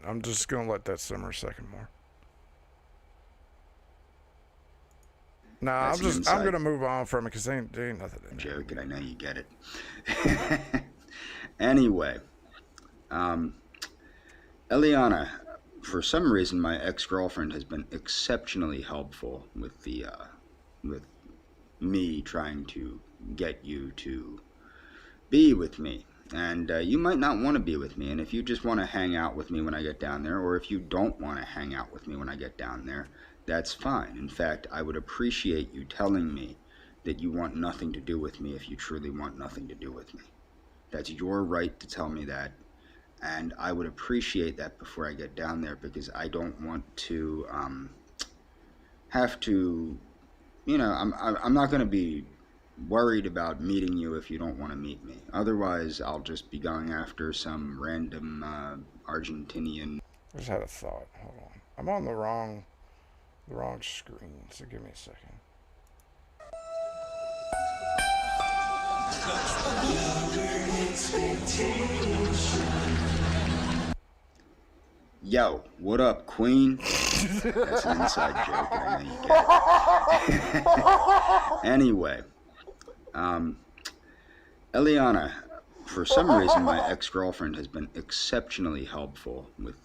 I'm just gonna let that simmer a second more. Nah, That's I'm gonna move on from it because there ain't nothing in there. Joking, I know you get it. Anyway, Eliana, for some reason my ex-girlfriend has been exceptionally helpful with the with me trying to get you to be with me. And you might not want to be with me, and if you just want to hang out with me when I get down there, or if you don't want to hang out with me when I get down there, that's fine. In fact, I would appreciate you telling me that you want nothing to do with me if you truly want nothing to do with me. That's your right to tell me that, and I would appreciate that before I get down there, because I don't want to have to, you know, I'm not going to be worried about meeting you if you don't want to meet me. Otherwise, I'll just be going after some random Argentinian. I just had a thought. Hold on. I'm on the wrong screen, so give me a second. Yo, what up, Queen? That's an inside joke, I know you get it. Anyway, Eliana, for some reason, my ex-girlfriend has been exceptionally helpful with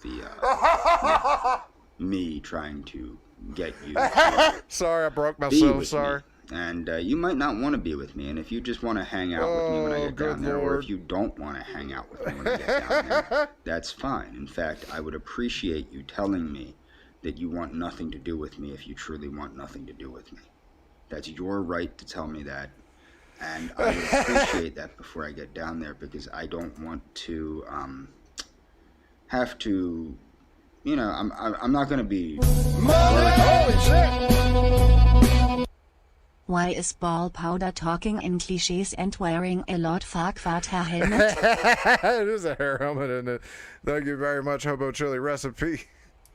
me trying to get you. Sorry, I broke myself. Sorry. And you might not want to be with me, and if you just want to hang out with me when I get down there, or if you don't want to hang out with me when I get down there, that's fine. In fact, I would appreciate you telling me that you want nothing to do with me if you truly want nothing to do with me. That's your right to tell me that, and I would appreciate that before I get down there, because I don't want to have to, you know, I'm not going to be... Holy shit! Why is Ball Powder talking in cliches and wearing a Lord Farquaad helmet? It is a hair helmet, isn't it? Thank you very much, Hobo Chili Recipe.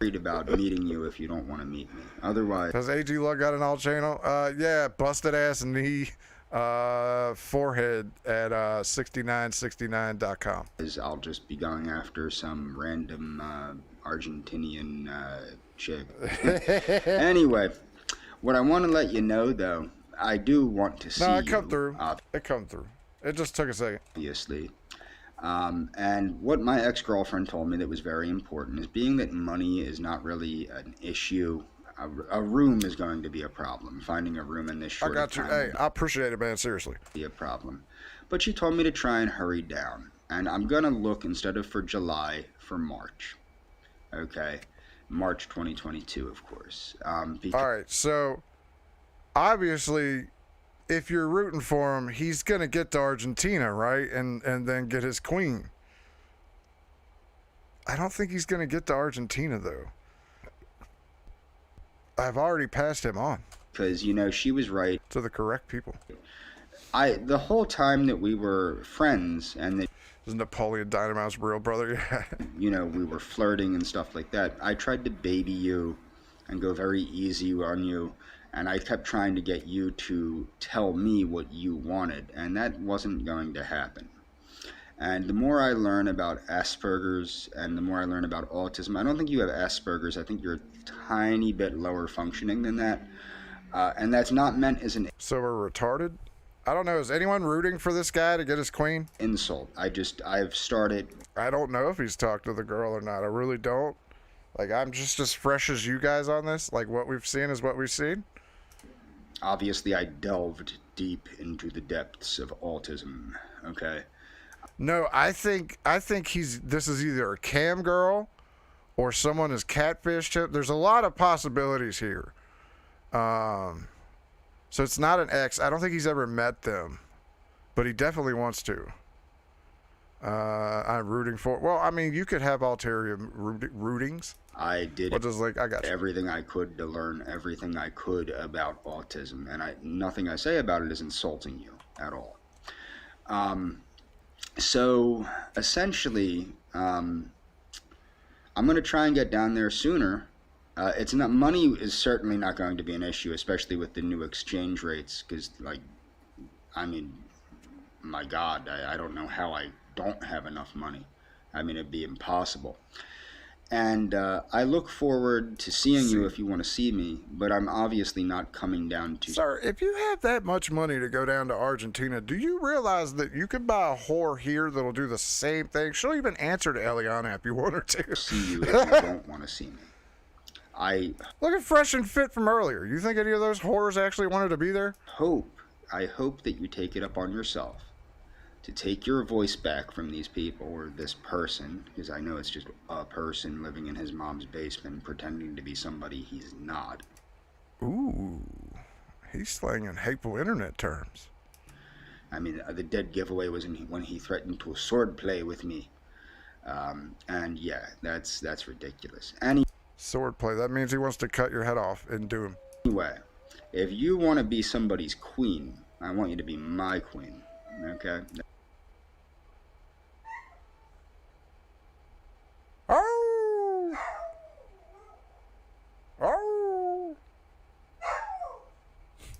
Worried about meeting you if you don't want to meet me. Otherwise... Has AG Luck got an alt channel? Yeah, busted ass knee, forehead at 6969.com. I'll just be going after some random Argentinian chick. Anyway, what I want to let you know, though, I do want to see you. No, it come through. It come through. It just took a second. Obviously. And what my ex-girlfriend told me that was very important is, being that money is not really an issue, a room is going to be a problem. Finding a room in this short time. I got you. Hey, I appreciate it, man. Seriously. Be a problem. But she told me to try and hurry down. And I'm going to look, instead of for July, for March. Okay? March 2022, of course. All right, so obviously, if you're rooting for him, he's going to get to Argentina, right? And then get his queen. I don't think he's going to get to Argentina, though. I've already passed him on. Because, you know, she was right. To the correct people. The whole time that we were friends and that... Is Napoleon Dynamite's real brother? Yeah. You know, we were flirting and stuff like that. I tried to baby you and go very easy on you. And I kept trying to get you to tell me what you wanted, and that wasn't going to happen. And the more I learn about Asperger's and the more I learn about autism, I don't think you have Asperger's. I think you're a tiny bit lower functioning than that. And that's not meant as an... So we're retarded? I don't know. Is anyone rooting for this guy to get his queen? Insult. I've started... I don't know if he's talked to the girl or not. I really don't. Like, I'm just as fresh as you guys on this. Like, what we've seen is what we've seen. Obviously, I delved deep into the depths of autism, okay? No, I think this is either a cam girl or someone has catfished him. There's a lot of possibilities here. So it's not an ex. I don't think he's ever met them, but he definitely wants to. I'm rooting for... Well, I mean, you could have ulterior rootings. I did I got everything I could to learn everything I could about autism, and nothing I say about it is insulting you at all. So essentially, I'm going to try and get down there sooner. It's not... Money is certainly not going to be an issue, especially with the new exchange rates, because, like, I mean, my God, I don't know how I don't have enough money. I mean, it'd be impossible. And I look forward to seeing you if you want to see me, but I'm obviously not coming down to... Sir, if you have that much money to go down to Argentina, do you realize that you can buy a whore here that'll do the same thing? She'll even answer to Eliana if you want her to. See you if you don't want to see me. Looking fresh and fit from earlier. You think any of those whores actually wanted to be there? I hope that you take it up on yourself to take your voice back from these people, or this person, because I know it's just a person living in his mom's basement pretending to be somebody he's not. Ooh, he's slanging hateful internet terms. I mean, the dead giveaway was when he threatened to swordplay with me. And yeah, that's ridiculous. Swordplay, that means he wants to cut your head off and do him. Anyway, if you want to be somebody's queen, I want you to be my queen, okay?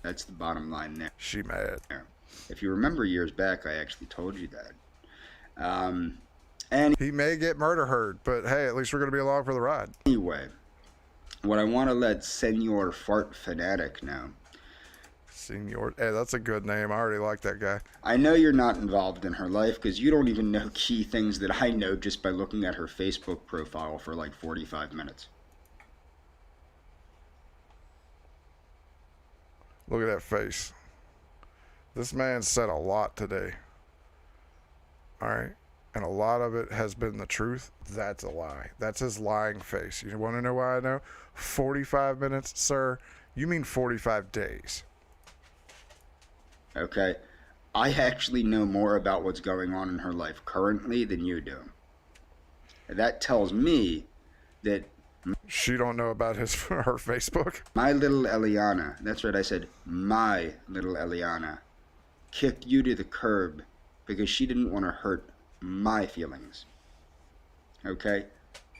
That's the bottom line there. She mad. If you remember years back, I actually told you that. And he may get murder heard, but hey, at least we're going to be along for the ride. Anyway, what I want to let Senor Fart Fanatic know. Senor, hey, that's a good name. I already like that guy. I know you're not involved in her life because you don't even know key things that I know just by looking at her Facebook profile for like 45 minutes. Look at that face. This man said a lot today. All right. And a lot of it has been the truth. That's a lie. That's his lying face. You want to know why I know? 45 minutes, sir. You mean 45 days. Okay. I actually know more about what's going on in her life currently than you do. That tells me that she don't know about her Facebook. My little Eliana, that's right, I said my little Eliana, kicked you to the curb because she didn't want to hurt my feelings. Okay?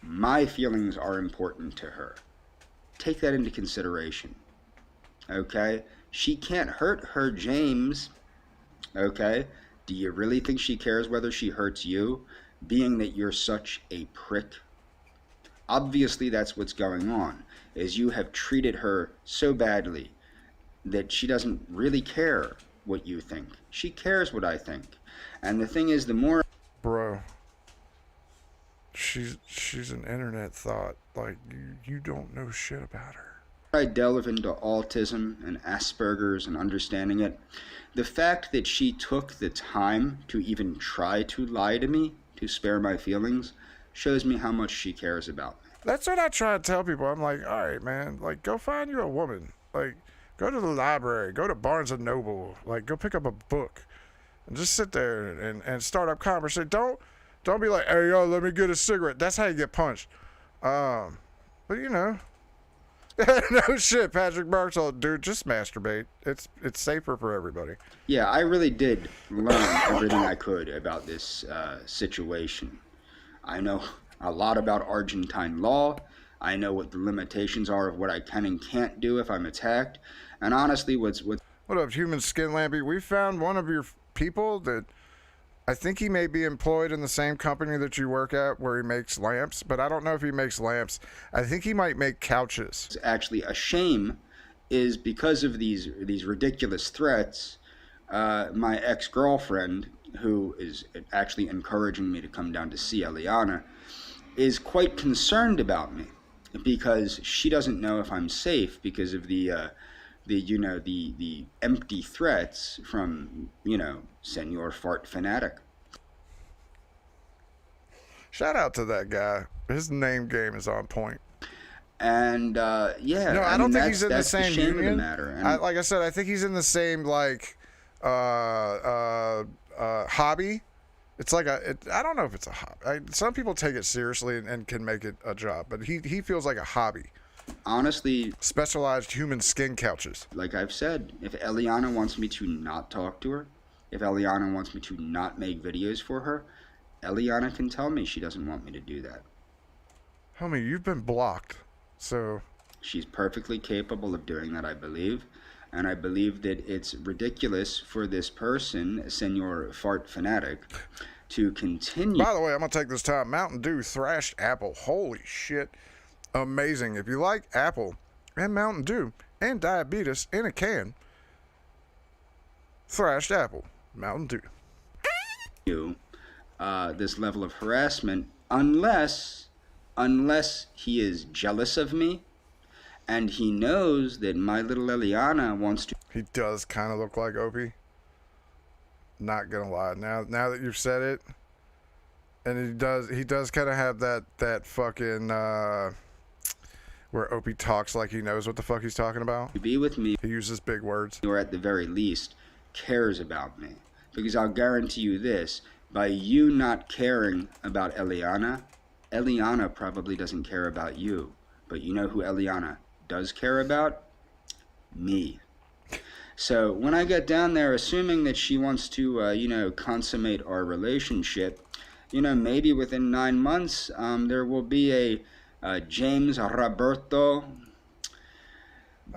My feelings are important to her. Take that into consideration. Okay? She can't hurt her James. Okay? Do you really think she cares whether she hurts you, being that you're such a prick? Obviously that's what's going on, is you have treated her so badly that she doesn't really care what you think. She cares what I think. And the thing is, the more... Bro, she's an internet thought. Like, you don't know shit about her. I delve into autism and Asperger's and understanding it, the fact that she took the time to even try to lie to me, to spare my feelings, shows me how much she cares about me. That's what I try to tell people. I'm like, all right, man, like, go find you a woman. Like, go to the library, go to Barnes & Noble, like, go pick up a book and just sit there and start up conversation. Don't be like, hey, yo, let me get a cigarette. That's how you get punched. But, you know, no shit, Patrick Barksall, dude, just masturbate. It's safer for everybody. Yeah, I really did learn everything I could about this situation. I know a lot about Argentine law. I know what the limitations are of what I can and can't do if I'm attacked. And honestly, what up, Human Skin Lampy? We found one of your people that I think he may be employed in the same company that you work at where he makes lamps, but I don't know if he makes lamps. I think he might make couches. It's actually a shame is because of these ridiculous threats, my ex-girlfriend, who is actually encouraging me to come down to see Eliana, is quite concerned about me because she doesn't know if I'm safe because of the empty threats from, Senor Fart Fanatic. Shout out to that guy. His name game is on point. And yeah, no, I don't think he's in the same union. union. The matter. And like I said, I think he's in the same hobby. It's like I don't know if it's a hobby. Some people take it seriously and can make it a job, but he feels like a hobby. Honestly, specialized human skin couches. Like I've said, if Eliana wants me to not talk to her, if Eliana wants me to not make videos for her, Eliana can tell me she doesn't want me to do that. Homie, you've been blocked, so... She's perfectly capable of doing that, I believe. And I believe that it's ridiculous for this person, Senor Fart Fanatic, to continue... By the way, I'm going to take this time. Mountain Dew Thrashed Apple. Holy shit. Amazing. If you like apple and Mountain Dew and diabetes in a can, Thrashed Apple. Mountain Dew. This level of harassment unless he is jealous of me and he knows that my little Eliana wants to... He does kind of look like Opie. Not gonna lie. Now that you've said it, and he does kind of have that fucking where Opie talks like he knows what the fuck he's talking about. To be with me. He uses big words. Or at the very least cares about me. Because I'll guarantee you this, by you not caring about Eliana probably doesn't care about you. But you know who Eliana does care about? Me. So when I get down there, assuming that she wants to, consummate our relationship, maybe within 9 months, there will be a James Roberto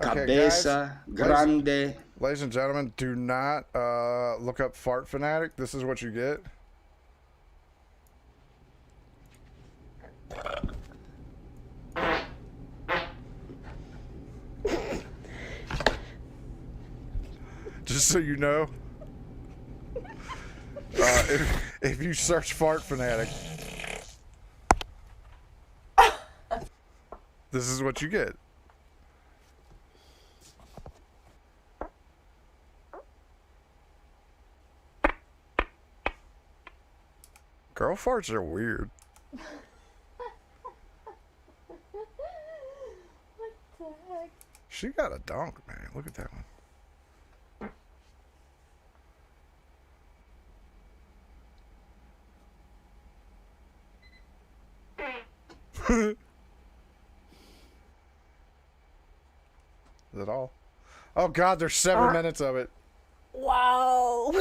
Cabeza grande. Ladies and gentlemen, do not look up Fart Fanatic. This is what you get. Just so you know, if you search Fart Fanatic, this is what you get. Girl farts are weird. What the heck? She got a donk, man. Look at that one. Is that all? Oh God, there's 7 minutes of it. Wow.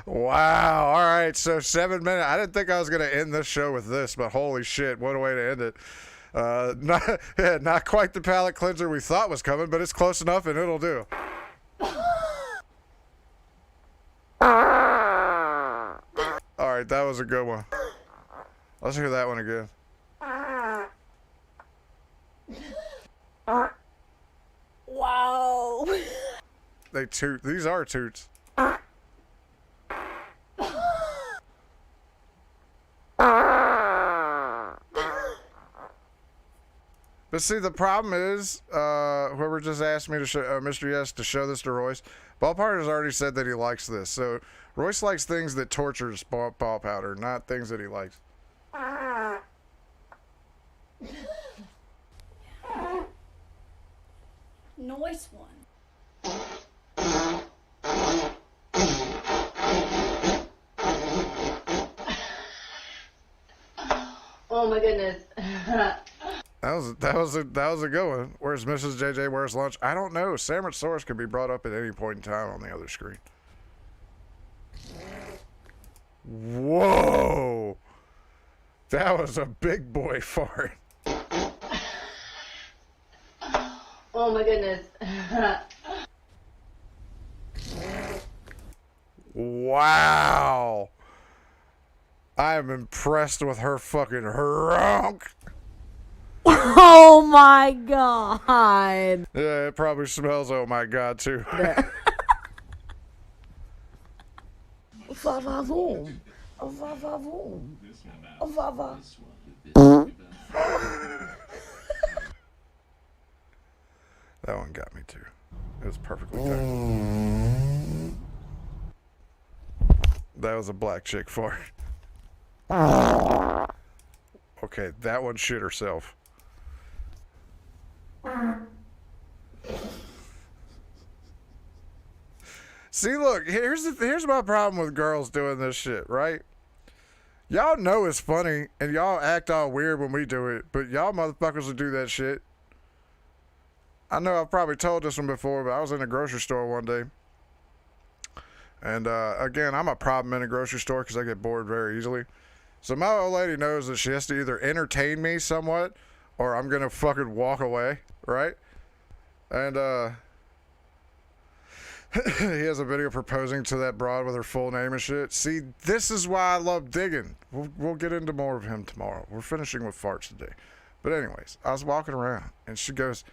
Wow. All right, so 7 minutes. I didn't think I was gonna end this show with this, but holy shit, what a way to end it. Not quite the palate cleanser we thought was coming, but it's close enough and it'll do. All right, that was a good one. Let's hear that one again. Wow. They toot. These are toots. But see, the problem is, whoever just asked me to show, Mr. Yes, to show this to Royce, Ball Powder has already said that he likes this. So Royce likes things that tortures Ball Powder, not things that he likes. Nice one. Oh my goodness. That was a good one. Where's Mrs. JJ? Where's lunch? I don't know. Sandwich Source could be brought up at any point in time on the other screen. Whoa! That was a big boy fart. Oh my goodness. Wow! I am impressed with her fucking honk. Oh my God. Yeah, it probably smells oh my God too. Vavavoom. Vavavoom. Vava. That one got me too. It was perfectly timed. That was a black chick fart. Okay, that one shit herself. See, look, here's my problem with girls doing this shit, right? Y'all know it's funny, and y'all act all weird when we do it, but y'all motherfuckers will do that shit. I know I've probably told this one before, but I was in a grocery store one day. And, again, I'm a problem in a grocery store because I get bored very easily. So my old lady knows that she has to either entertain me somewhat or I'm going to fucking walk away, right? And, he has a video proposing to that broad with her full name and shit. See, this is why I love digging. We'll get into more of him tomorrow. We're finishing with farts today. But anyways, I was walking around and she goes,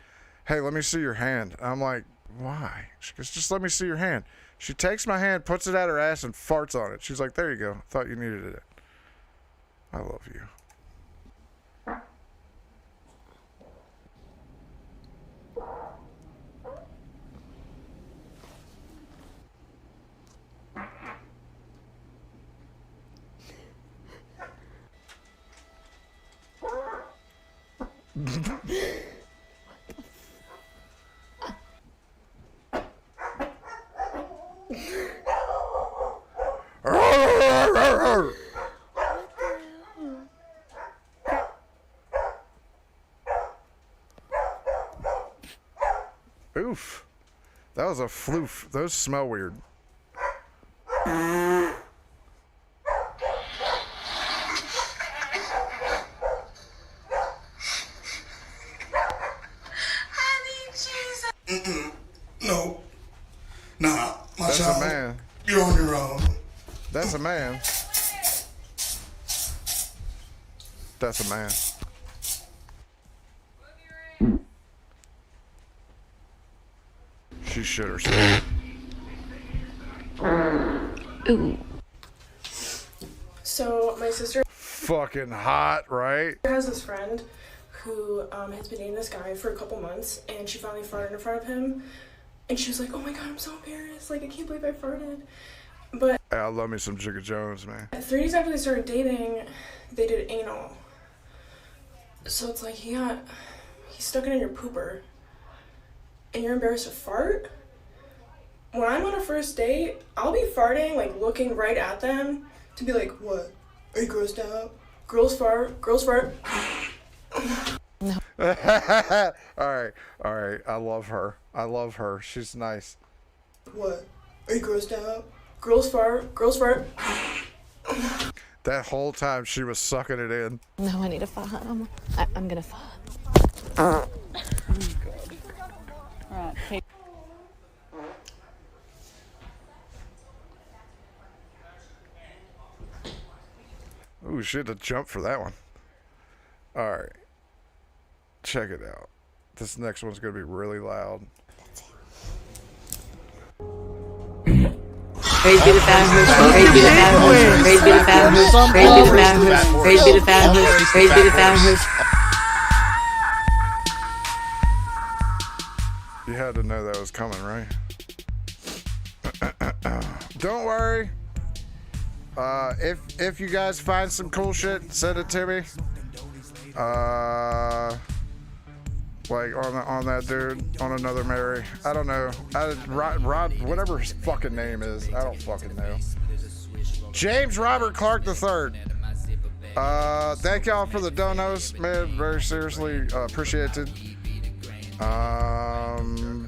"Hey, let me see your hand." I'm like, "Why?" She goes, "Just let me see your hand." She takes my hand, puts it at her ass, and farts on it. She's like, "There you go. Thought you needed it." I love you. Oof. That was a floof. Those smell weird. That's a man. That's a man. She shit herself. Ooh. So my sister Fucking hot, right? has this friend who has been dating this guy for a couple months, and she finally farted in front of him, and she was like, "Oh my god, I'm so embarrassed! Like I can't believe I farted." But Hey, I love me some Jigga Jones, man. 3 days after they started dating, they did anal. So it's like he stuck it in your pooper, and you're embarrassed to fart. When I'm on a first date, I'll be farting, like looking right at them to be like, "What? Are you grossed out? Girls fart. Girls fart." All right. I love her. She's nice. "What? Are you grossed out? Girls fart. Girls fart." That whole time she was sucking it in. No, I need to fart. I'm gonna fart. Oh, God. Alright, okay. Ooh, she had to jump for that one. All right. Check it out. This next one's going to be really loud. Praise be the fabulous, praise be the fabulous, praise be the fabulous, praise be the fabulous, praise be the fabulous, praise be the fabulous. You had to know that was coming, right? Don't worry. If you guys find some cool shit, send it to me. Like on that dude, on another Mary. I don't know. Rod, whatever his fucking name is. I don't fucking know. James Robert Clark III. Thank y'all for the donos, man. Very seriously appreciated.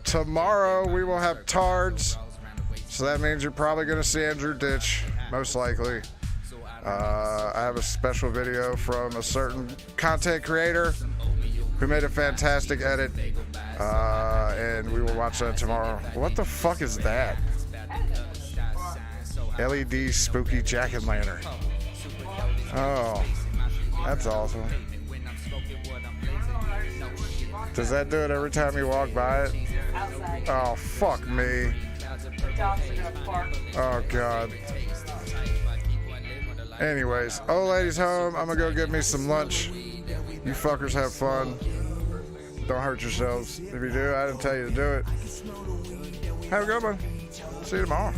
Tomorrow we will have Tards. So that means you're probably going to see Andrew Ditch, most likely. I have a special video from a certain content creator who made a fantastic edit, and we will watch that tomorrow. What the fuck is that? LED spooky jack-o'-lantern. Oh, that's awesome. Does that do it every time you walk by it? Oh, fuck me. Oh, God. Anyways, old lady's home. I'm gonna go get me some lunch. You fuckers have fun. Don't hurt yourselves. If you do, I didn't tell you to do it. Have a good one. See you tomorrow.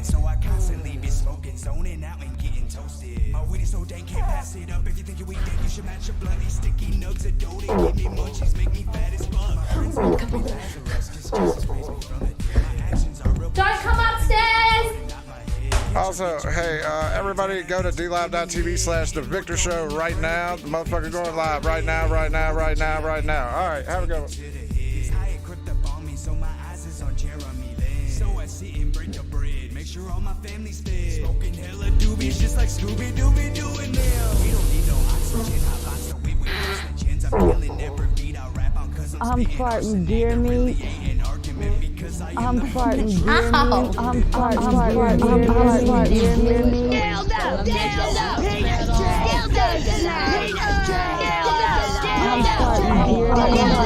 So I constantly be smoking, zoning out and getting toasted. My weed is so dank, can't pass it up. If you think you eat dank, you should match your bloody sticky nugs of dough. They give me munchies, make me fat as fuck. My friends make me Lazarus, 'cause Jesus raised me from the dead. My actions are real. Don't come upstairs! Also, hey, everybody go to dlive.tv/The Victor Show right now. The motherfucker going live right now. All right, have a good one. Sure all my family's fed. Smoking hella doobies just like Scooby-Dooby doing now. We don't need no oxygen, hot box, so we with oxygens. I'm killing every beat I rap on cause I'm farting deer meat. I'm farting deer meat. I'm farting deer meat. I'm farting deer meat.